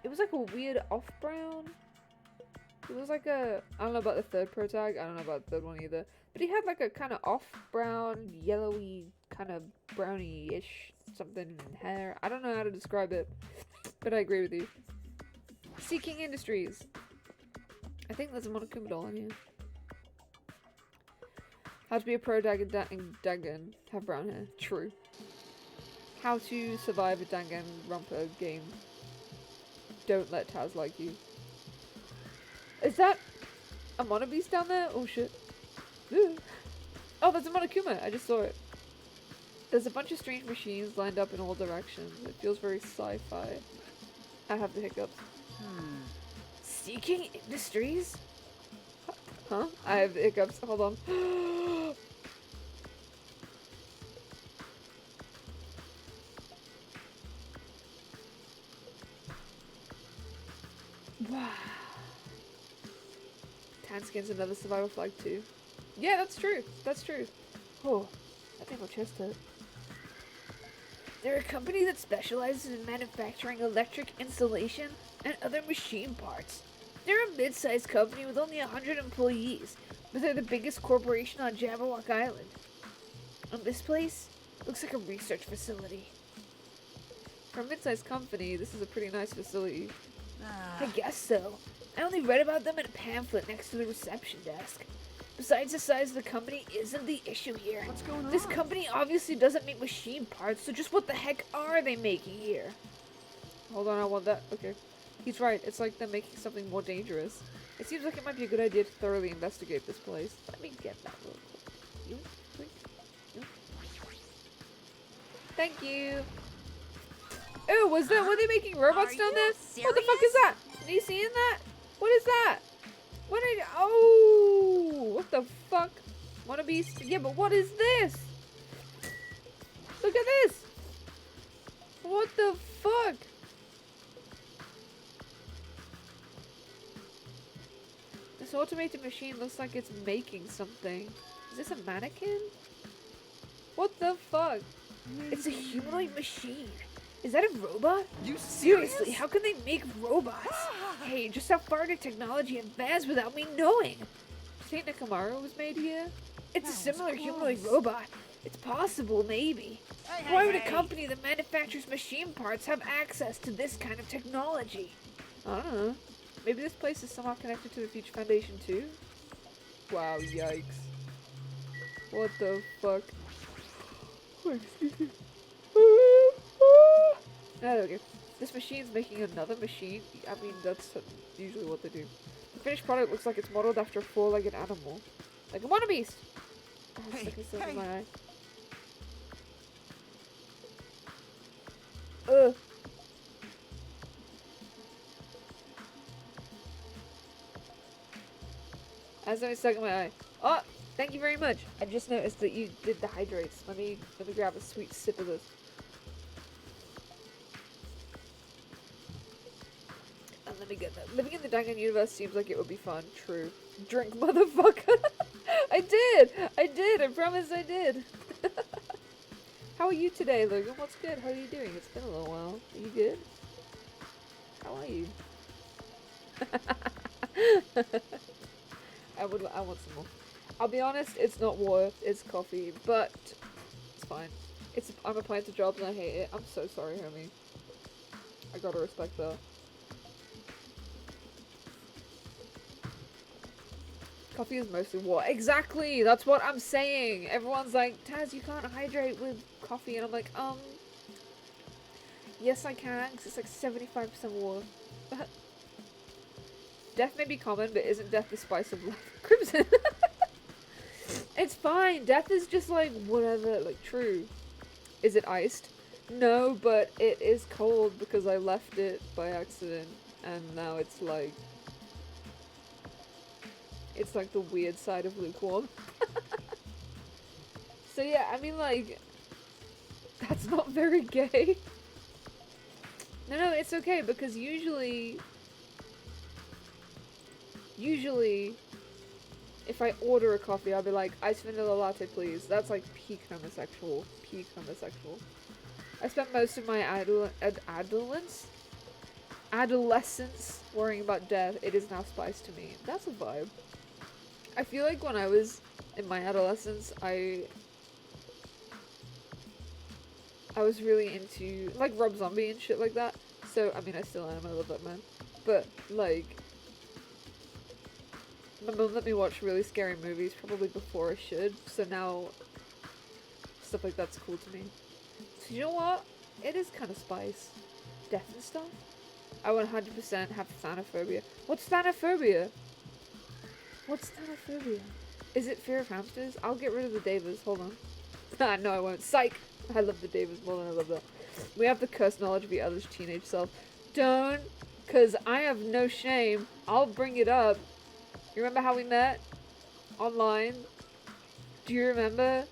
It was, like, a weird off-brown. It was, like, a... I don't know about the third protag. I don't know about the third one either. But he had, like, a kind of off-brown, yellowy, kind of brownie-ish something hair. I don't know how to describe it. But I agree with you. Sea King Industries. I think there's a Monokuma doll in here. How to be a pro Dangan. Have brown hair. True. How to survive a Danganronpa game. Don't let Taz like you. Is that a Monobeast down there? Oh shit. Ooh. Oh, there's a Monokuma. I just saw it. There's a bunch of strange machines lined up in all directions. It feels very sci-fi. I have the hiccups. Sea King Industries? Huh? I have the hiccups. Hold on. Wow. Tanskin's another survival flag too. Yeah, that's true. That's true. Oh, that made my chest hurt. They're a company that specializes in manufacturing electric insulation and other machine parts. They're a mid-sized company with only 100 employees, but they're the biggest corporation on Jabberwock Island. And this place looks like a research facility. For a mid-sized company, this is a pretty nice facility. I guess so. I only read about them in a pamphlet next to the reception desk. Besides, the size of the company isn't the issue here. What's going This on? company obviously doesn't make machine parts, so just what the heck are they making here? Hold on, I want that. Okay. He's right. It's like they're making something more dangerous. It seems like it might be a good idea to thoroughly investigate this place. Let me get that real quick. You, quick. You. Thank you. Oh, was that? Were they making robots Are down you there? What the fuck is serious? that? Are you seeing that? What is that? What did? Oh, what the fuck? Wanna be? Yeah, but what is this? Look at this. What the fuck? This automated machine looks like it's making something. Is this a mannequin? What the fuck? It's a humanoid machine. Is that a robot? You Seriously, how can they make robots? Hey, just how far did technology advance without me knowing? Do you think Nakamura was made here? It's a That was similar humanoid close. robot. It's possible, maybe. Hey, Why hey, would a hey. company that manufactures machine parts have access to this kind of technology? I don't know. Maybe this place is somehow connected to the Future Foundation too? Wow, yikes. What the fuck? Wait, excuse me. Ah, there we go. This machine's making another machine. I mean, that's usually what they do. The finished product looks like it's modeled after a four-legged animal. Like a wannabeast! Oh, it's Hey, sticking stuff in hey. my eye. Ugh. Has something stuck in my eye. Oh, thank you very much. I just noticed that you did the hydrates. Let me grab a sweet sip of this. And let me get that. Living in the Dangan universe seems like it would be fun. True. Drink, motherfucker. I did. I promise I did. How are you today, Logan? What's good? How are you doing? It's been a little while. Are you good? How are you? I want some more. I'll be honest, it's not water, it's coffee, but it's fine. I'm applying to jobs and I hate it. I'm so sorry, homie. I gotta respect that. Coffee is mostly water. Exactly! That's what I'm saying! Everyone's like, Taz, you can't hydrate with coffee, and I'm like, yes I can, because it's like 75% water. Death may be common, but isn't death the spice of life? Crimson! It's fine! Death is just like, whatever, like, true. Is it iced? No, but it is cold because I left it by accident, and now it's like the weird side of lukewarm. So yeah, I mean, like, that's not very gay. No, it's okay, because usually, if I order a coffee, I'll be like, iced vanilla latte, please. That's like peak homosexual. Peak homosexual. I spent most of my adolescence worrying about death. It is now spice to me. That's a vibe. I feel like when I was in my adolescence, I was really into, like, Rob Zombie and shit like that. So, I mean, I still am. I love that man. But, like, my mum let me watch really scary movies probably before I should. So now, stuff like that's cool to me. So, you know what? It is kind of spice. Death and stuff. I 100% have thanophobia. What's thanophobia? What's thanophobia? Is it fear of hamsters? I'll get rid of the Davas. Hold on. No, I won't. Psych! I love the Davas more than I love that. We have the cursed knowledge of the other's teenage self. Don't, because I have no shame. I'll bring it up. You remember how we met? Online? Do you remember?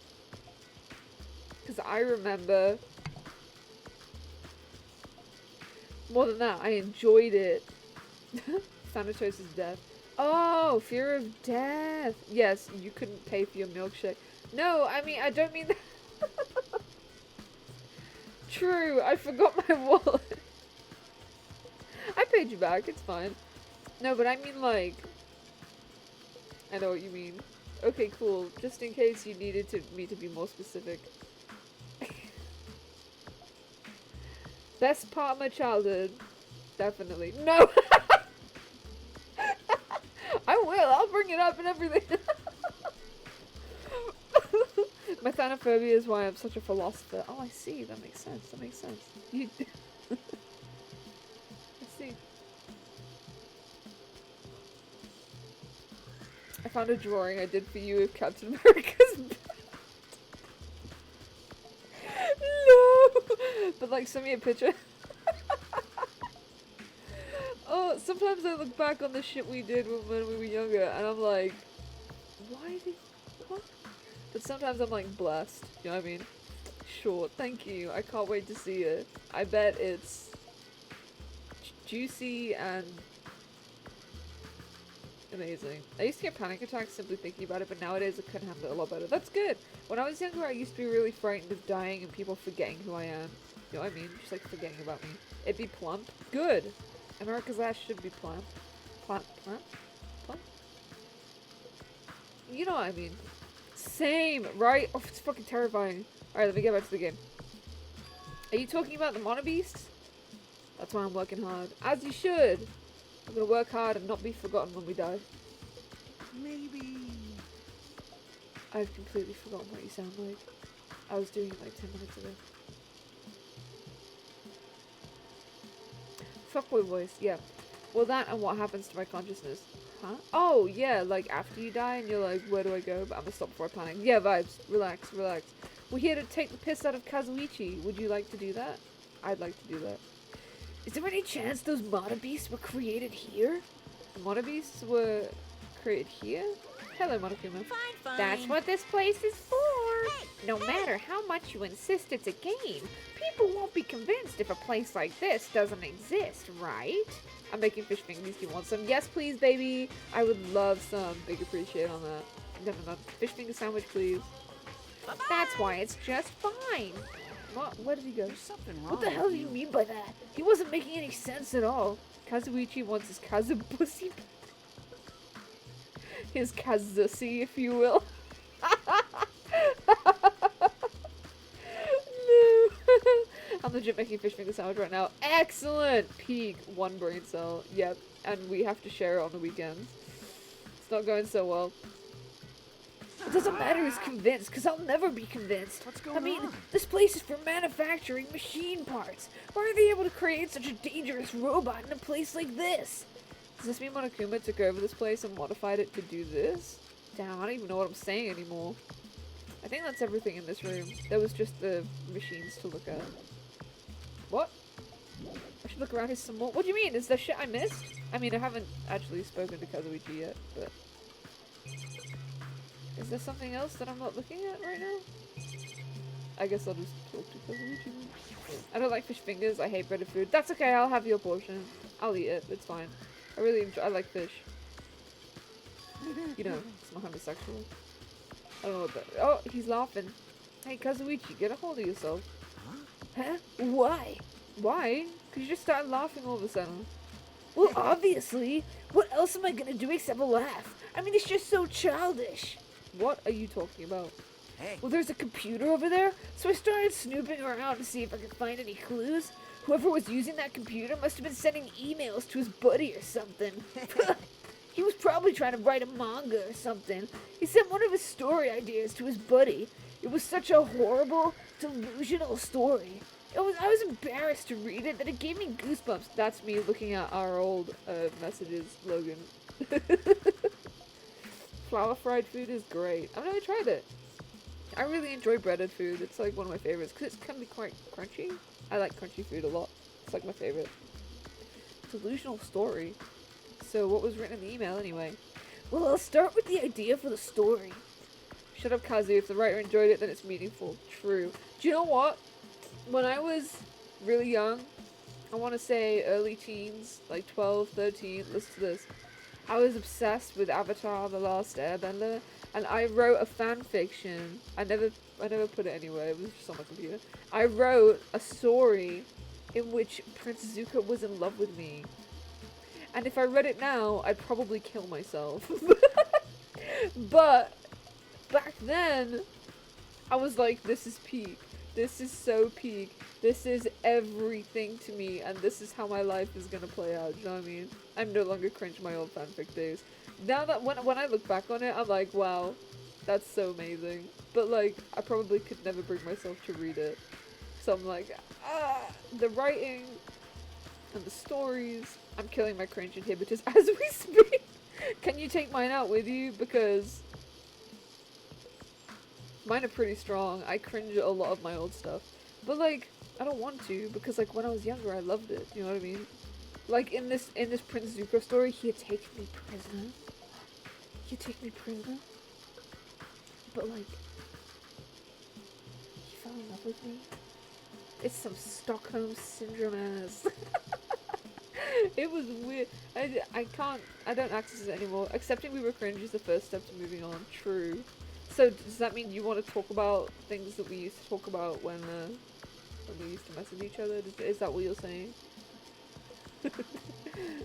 Because I remember. More than that, I enjoyed it. Thanatos' death. Oh, fear of death. Yes, you couldn't pay for your milkshake. No, I mean, I don't mean that. True, I forgot my wallet. I paid you back, it's fine. No, but I mean like... I know what you mean. Okay, cool. Just in case you needed me to be more specific. Best part of my childhood. Definitely. No! I will. I'll bring it up and everything. My thanophobia is why I'm such a philosopher. Oh, I see. That makes sense. That makes sense. You... I see. I found a drawing I did for you of Captain America's belt. No! But like, send me a picture. Oh, sometimes I look back on the shit we did when we were younger and I'm like, why did... what? But sometimes I'm like blessed, you know what I mean? Sure, thank you. I can't wait to see it. I bet it's juicy and amazing. I used to get panic attacks simply thinking about it, but nowadays I can handle it a lot better. That's good. When I was younger, I used to be really frightened of dying and people forgetting who I am. You know what I mean? Just like forgetting about me. It'd be plump. Good. America's ass should be plump. Plump? Plump? You know what I mean. Same, right? Oh, it's fucking terrifying. Alright, let me get back to the game. Are you talking about the Mono Beast? That's why I'm working hard. As you should! I'm gonna work hard and not be forgotten when we die. Maybe. I've completely forgotten what you sound like. I was doing it like 10 minutes ago. Fuckboy voice, yeah. Well, that and what happens to my consciousness. Huh? Oh, yeah, like after you die and you're like, where do I go? But I'm gonna stop before I panic. Yeah, vibes. Relax, relax. We're here to take the piss out of Kazuichi. Would you like to do that? I'd like to do that. Is there any chance those Mono Beasts were created here? The Mono Beasts were created here? Hello, Monokuma. Fine, fine. That's what this place is for. No matter how much you insist it's a game, people won't be convinced if a place like this doesn't exist, right? I'm making fish fingers. Do you want some? Yes, please, baby. I would love some. Big appreciate on that. No. Fish finger sandwich, please. Bye-bye. That's why it's just fine. What? Where did he go? There's something wrong. What the hell do you mean by that? He wasn't making any sense at all. Kazuichi wants his Kazubussy. His Kazussy, if you will. No. I'm legit making fish finger sandwich right now. Excellent! Peak. 1 brain cell. Yep. And we have to share it on the weekends. It's not going so well. It doesn't matter who's convinced, because I'll never be convinced. What's going I mean, on? this place is for manufacturing machine parts. Why are they able to create such a dangerous robot in a place like this? Does this mean Monokuma took over this place and modified it to do this? Damn, I don't even know what I'm saying anymore. I think that's everything in this room. There was just the machines to look at. What? I should look around here some more. What do you mean? Is there shit I missed? I mean, I haven't actually spoken to Kazuichi yet, but... Is there something else that I'm not looking at right now? I guess I'll just talk to Kazuichi. I don't like fish fingers. I hate breaded food. That's okay. I'll have your portion. I'll eat it. It's fine. I really enjoy. I like fish. You know, it's not homosexual. I don't know what that. Oh, he's laughing. Hey, Kazuichi, get a hold of yourself. Huh? Why? Why? Because you just started laughing all of a sudden. Well, obviously. What else am I gonna do except laugh? I mean, it's just so childish. What are you talking about? Hey. Well, there's a computer over there, so I started snooping around to see if I could find any clues. Whoever was using that computer must have been sending emails to his buddy or something. He was probably trying to write a manga or something. He sent one of his story ideas to his buddy. It was such a horrible, delusional story. I was embarrassed to read it that it gave me goosebumps. That's me looking at our old messages, Logan. Flour fried food is great. I've never tried it. I really enjoy breaded food. It's like one of my favorites because it can be quite crunchy. I like crunchy food a lot. It's like my favorite. Delusional story. So what was written in the email anyway? Well, I'll start with the idea for the story. Shut up, Kazu. If the writer enjoyed it, then it's meaningful. True. Do you know what? When I was really young, I want to say early teens, like 12, 13, listen to this. I was obsessed with Avatar: The Last Airbender, and I wrote a fan fiction. I never put it anywhere. It was just on my computer. I wrote a story in which Prince Zuko was in love with me, And if I read it now, I'd probably kill myself. But back then, I was like, this is peak. This is so peak. This is everything to me, and this is how my life is gonna play out. You know what I mean? I'm no longer cringe my old fanfic days. Now that when I look back on it, I'm like, wow, that's so amazing. But like, I probably could never bring myself to read it. So I'm like, the writing and the stories. I'm killing my cringe inhibitors as we speak. Can you take mine out with you? Because mine are pretty strong. I cringe at a lot of my old stuff. But like, I don't want to, because like when I was younger I loved it, you know what I mean? Like in this Prince Zuko story, he had taken me prisoner. He take me prisoner. But like, he fell in love with me. It's some Stockholm syndrome ass. It was weird. I don't access it anymore. Accepting we were cringe is the first step to moving on. True. So does that mean you want to talk about things that we used to talk about when we used to message each other? Is that what you're saying?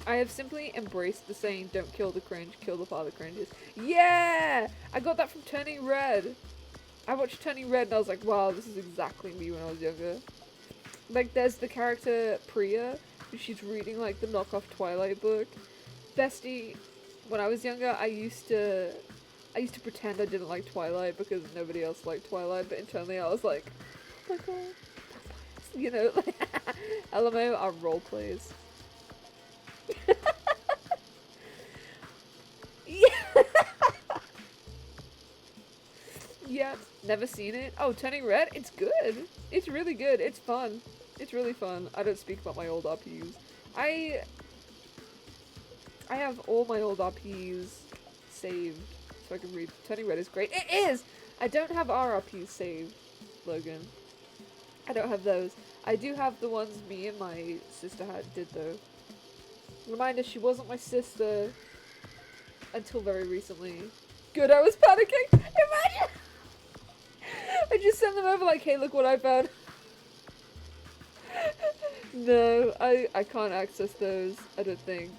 I have simply embraced the saying, don't kill the cringe, kill the father cringes. Yeah! I got that from Turning Red. I watched Turning Red and I was like, wow, this is exactly me when I was younger. Like, there's the character Priya, and she's reading like the knockoff Twilight book. Bestie, when I was younger, I used to pretend I didn't like Twilight because nobody else liked Twilight, but internally I was like, oh my god, vampires. You know, like, LMO are role plays. Yeah. Yeah, never seen it. Oh, Turning Red? It's good. It's really good. It's fun. It's really fun. I don't speak about my old RPs. I have all my old RPs saved so I can read. Turning Red is great. It is! I don't have RRPs saved, Logan. I don't have those. I do have the ones me and my sister did though. Reminder, she wasn't my sister until very recently. Good, I was panicking! Imagine! I just sent them over like, hey, look what I found. No, I can't access those, I don't think.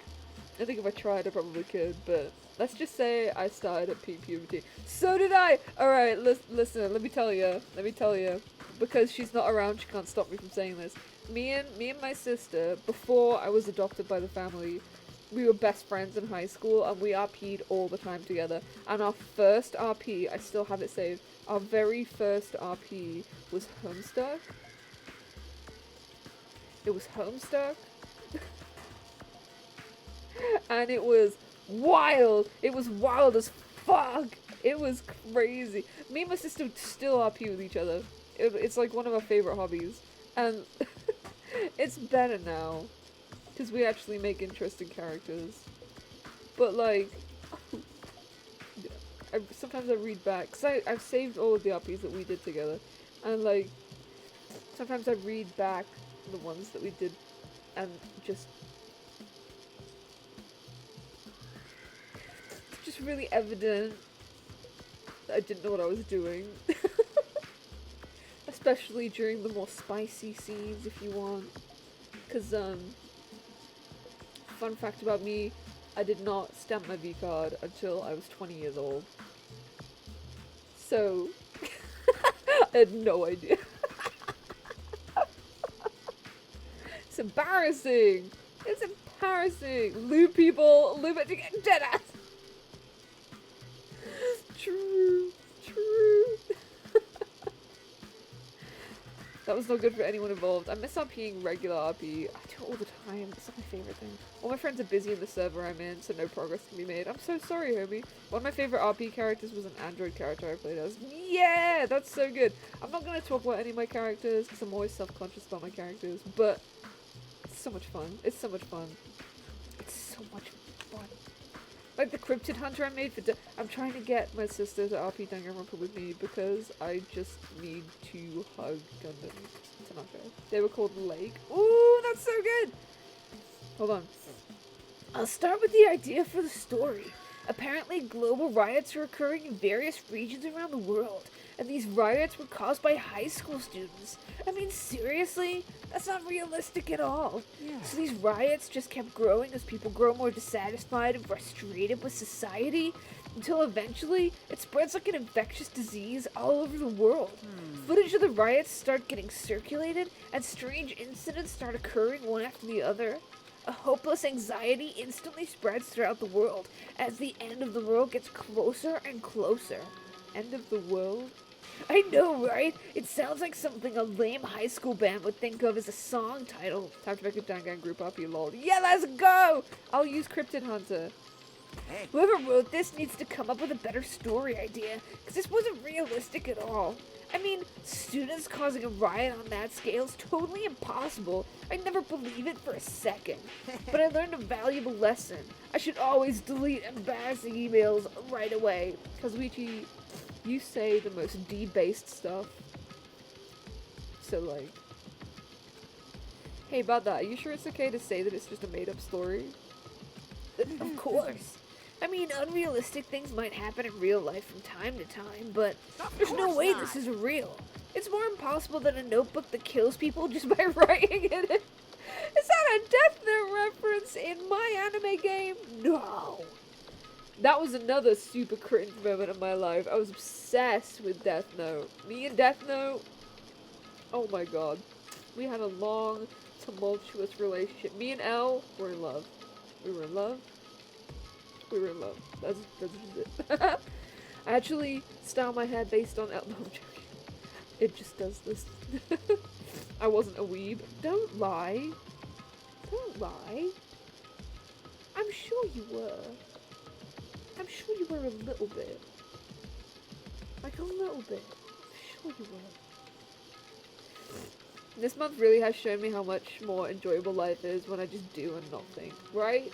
I think if I tried, I probably could, but let's just say I started at peak puberty. So did I! Alright, listen, let me tell you. Because she's not around, she can't stop me from saying this. Me and my sister, before I was adopted by the family, we were best friends in high school, and we RP'd all the time together. And our first RP, I still have it saved, our very first RP was Homestuck. It was Homestuck. And it was wild. It was wild as fuck. It was crazy. Me and my sister still RP with each other. It's like one of our favorite hobbies. And it's better now. Because we actually make interesting characters. But like, sometimes I read back. Because I've saved all of the RPs that we did together. And like, sometimes I read back the ones that we did. And just really evident that I didn't know what I was doing. Especially during the more spicy scenes, if you want. Because, fun fact about me, I did not stamp my V-card until I was 20 years old. So, I had no idea. It's embarrassing! It's embarrassing! Lube people, lube it to get dead ass! True. That was not good for anyone involved. I miss RPing regular RP. I do it all the time. It's not my favorite thing. All my friends are busy in the server I'm in, so no progress can be made. I'm so sorry, homie. One of my favorite RP characters was an android character I played as. Yeah, that's so good. I'm not going to talk about any of my characters, because I'm always self-conscious about my characters, but it's so much fun. It's so much fun. It's so much fun. Like the Cryptid Hunter I made for I'm trying to get my sister to RP Danganronpa with me because I just need to hug Gundam Tanaka. They were called Lake. Ooh, that's so good! Hold on. I'll start with the idea for the story. Apparently, global riots are occurring in various regions around the world. and these riots were caused by high school students. I mean, seriously? That's not realistic at all. Yeah. So these riots just kept growing as people grow more dissatisfied and frustrated with society, until eventually it spreads like an infectious disease all over the world. Footage of the riots start getting circulated, and strange incidents start occurring one after the other. A hopeless anxiety instantly spreads throughout the world as the end of the world gets closer and closer. End of the world? I know, right? It sounds like something a lame high school band would think of as a song title. Time to make a Danganronpa, you lol. Yeah, let's go! I'll use Cryptid Hunter. Hey. Whoever wrote this needs to come up with a better story idea, because this wasn't realistic at all. I mean, students causing a riot on that scale is totally impossible. I'd never believe it for a second. But I learned a valuable lesson. I should always delete embarrassing emails right away. Kazuichi, you say the most debased stuff. So, like... Hey, about that, are you sure it's okay to say that it's just a made-up story? Of course. I mean, unrealistic things might happen in real life from time to time, but there's no way this is real. It's more impossible than a notebook that kills people just by writing in it. Is that a Death Note reference in my anime game? No. That was another super cringe moment of my life. I was obsessed with Death Note. Me and Death Note, oh my god. We had a long, tumultuous relationship. Me and Elle were in love. We were in love. We were in love. That's just it. I actually style my hair based on Elle. No, I'm joking. It just does this. I wasn't a weeb. Don't lie. Don't lie. I'm sure you were. I'm sure you were a little bit. Like a little bit. I'm sure you were. This month really has shown me how much more enjoyable life is when I just do and not think. Right?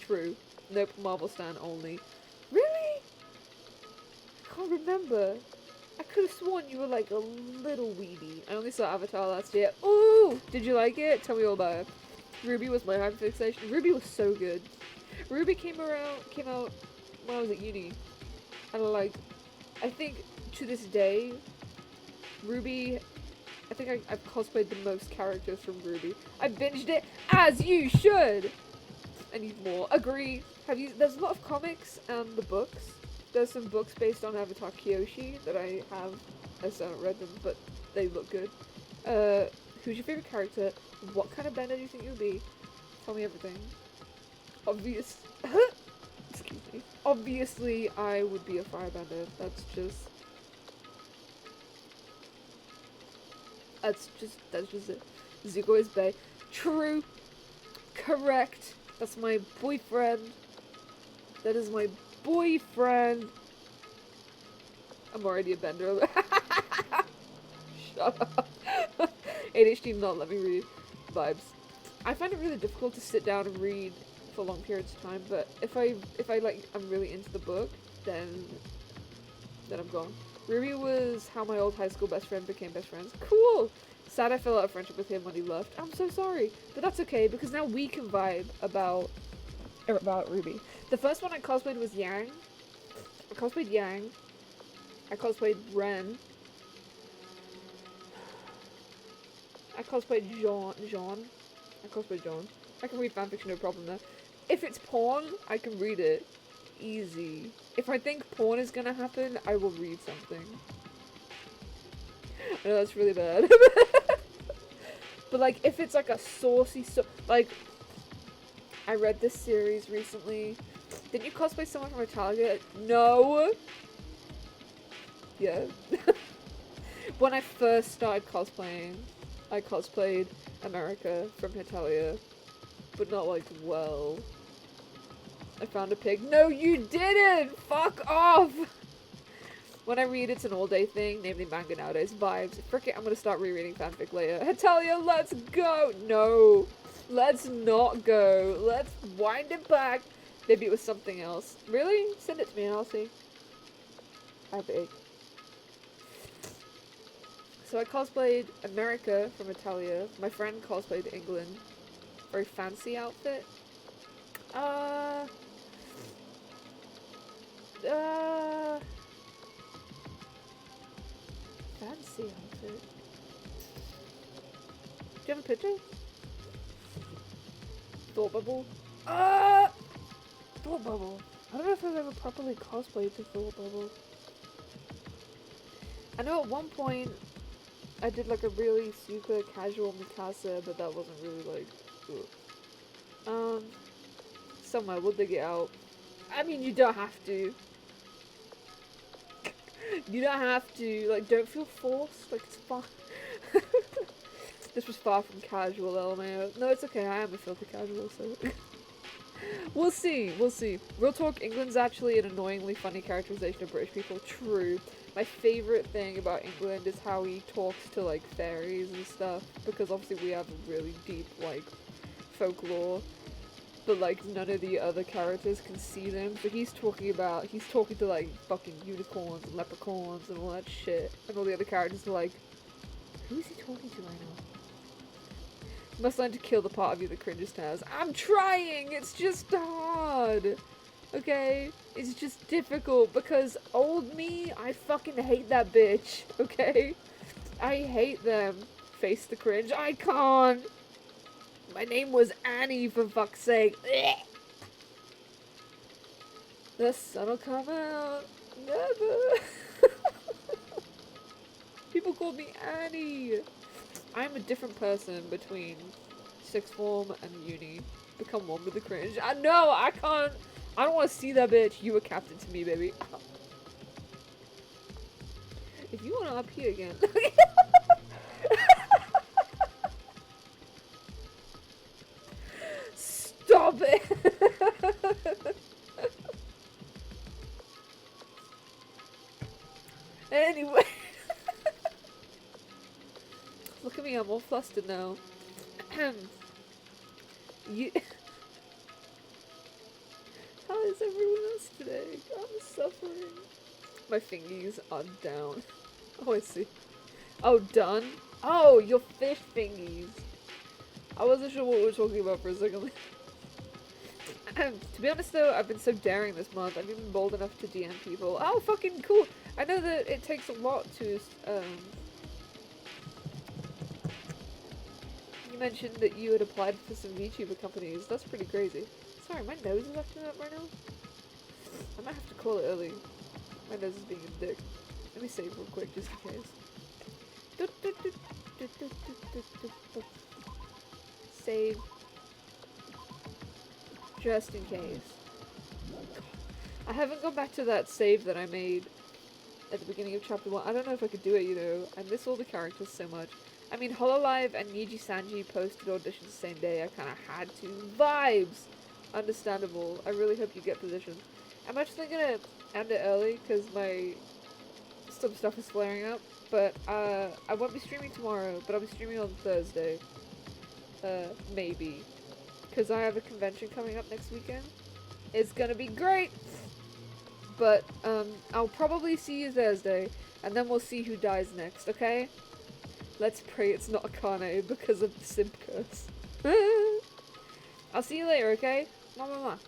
True. Nope, Marvel Stan only. Really? I can't remember. I could have sworn you were like a little weeby. I only saw Avatar last year. Ooh! Did you like it? Tell me all about it. Ruby was my hyperfixation. Ruby was so good. Ruby came out when I was at uni. And like, I think to this day, Ruby, I think I've cosplayed the most characters from Ruby. I binged it, as you should! I need more. Agree. There's a lot of comics and the books. There's some books based on Avatar Kyoshi that I have. I still haven't read them, but they look good. Who's your favorite character? What kind of bender do you think you'll be? Tell me everything. Excuse me. Obviously, I would be a firebender. That's just it. Zuko is bae. True. Correct. That's my boyfriend. That is my boyfriend. I'm already a bender. Shut up. ADHD not let me read. Vibes. I find it really difficult to sit down and read for long periods of time, but if I like, I'm really into the book, then I'm gone. Ruby was how my old high school best friend became best friends. Cool! Sad I fell out of friendship with him when he left. I'm so sorry. But that's okay, because now we can vibe about Ruby. The first one I cosplayed was Yang. I cosplayed Yang. I cosplayed Ren. I cosplayed Jean. I cosplayed Jean. I can read fanfiction, no problem there. If it's porn, I can read it. Easy. If I think porn is gonna happen, I will read something. I know that's really bad. But like, if it's like a saucy, like, I read this series recently. Didn't you cosplay someone from Italia? No! Yeah. When I first started cosplaying, I cosplayed America from Italia. But not like, well. I found a pig. No, you didn't! Fuck off! When I read It's an All Day Thing, namely manga nowadays, vibes. Frick it, I'm gonna start rereading fanfic later. Hetalia, let's go! No! Let's not go. Let's wind it back. Maybe it was something else. Really? Send it to me and I'll see. I have egg. So I cosplayed America from Italia. My friend cosplayed England. Very fancy outfit. fancy outfit. Do you have a picture? Thought bubble. Thought bubble. I don't know if I've ever properly cosplayed to Thought bubble. I know at one point I did like a really super casual Mikasa, but that wasn't really like. Ugh. Somewhere we'll dig it out. I mean, you don't have to. You don't have to. Like, don't feel forced. Like, it's fine. This was far from casual, LMAO. No, it's okay. I am a filthy casual, so. We'll see. We'll see. Real talk, England's actually an annoyingly funny characterization of British people. True. My favorite thing about England is how he talks to, like, fairies and stuff. Because obviously we have a really deep, like, folklore. But, like, none of the other characters can see them. So he's talking to, like, fucking unicorns and leprechauns and all that shit. And all the other characters are like, who is he talking to right now? You must learn to kill the part of you that cringes Taz. I'm trying! It's just hard! Okay? It's just difficult because old me, I fucking hate that bitch. Okay? I hate them. Face the cringe. I can't! My name was Annie, for fuck's sake. Ugh. The sun'll come out. Never. People called me Annie. I'm a different person between sixth form and uni. Become one with the cringe. I know, I can't. I don't want to see that bitch. You were captain to me, baby. If you want to up here again. Stop it! Anyway. Look at me, I'm all flustered now. You... How is everyone else today? I'm suffering. My fingies are down. Oh, I see. Oh, done? Oh, your fish fingies. I wasn't sure what we were talking about for a second. To be honest though, I've been so daring this month. I've even bold enough to DM people. Oh, fucking cool! I know that it takes a lot to, You mentioned that you had applied for some VTuber companies. That's pretty crazy. Sorry, my nose is acting up right now. I might have to call it early. My nose is being a dick. Let me save real quick, just in case. Save. Just in case. I haven't gone back to that save that I made at the beginning of chapter 1. I don't know if I could do it, you know. I miss all the characters so much. I mean, Hololive and Niji Sanji posted auditions the same day. I kind of had to. Vibes! Understandable. I really hope you get positions. I'm actually gonna end it early because some stuff is flaring up. But I won't be streaming tomorrow, but I'll be streaming on Thursday. Maybe. Because I have a convention coming up next weekend. It's gonna be great! But, I'll probably see you Thursday, and then we'll see who dies next, okay? Let's pray it's not Akane because of the simp curse. I'll see you later, okay? Mwah, mwah, mwah.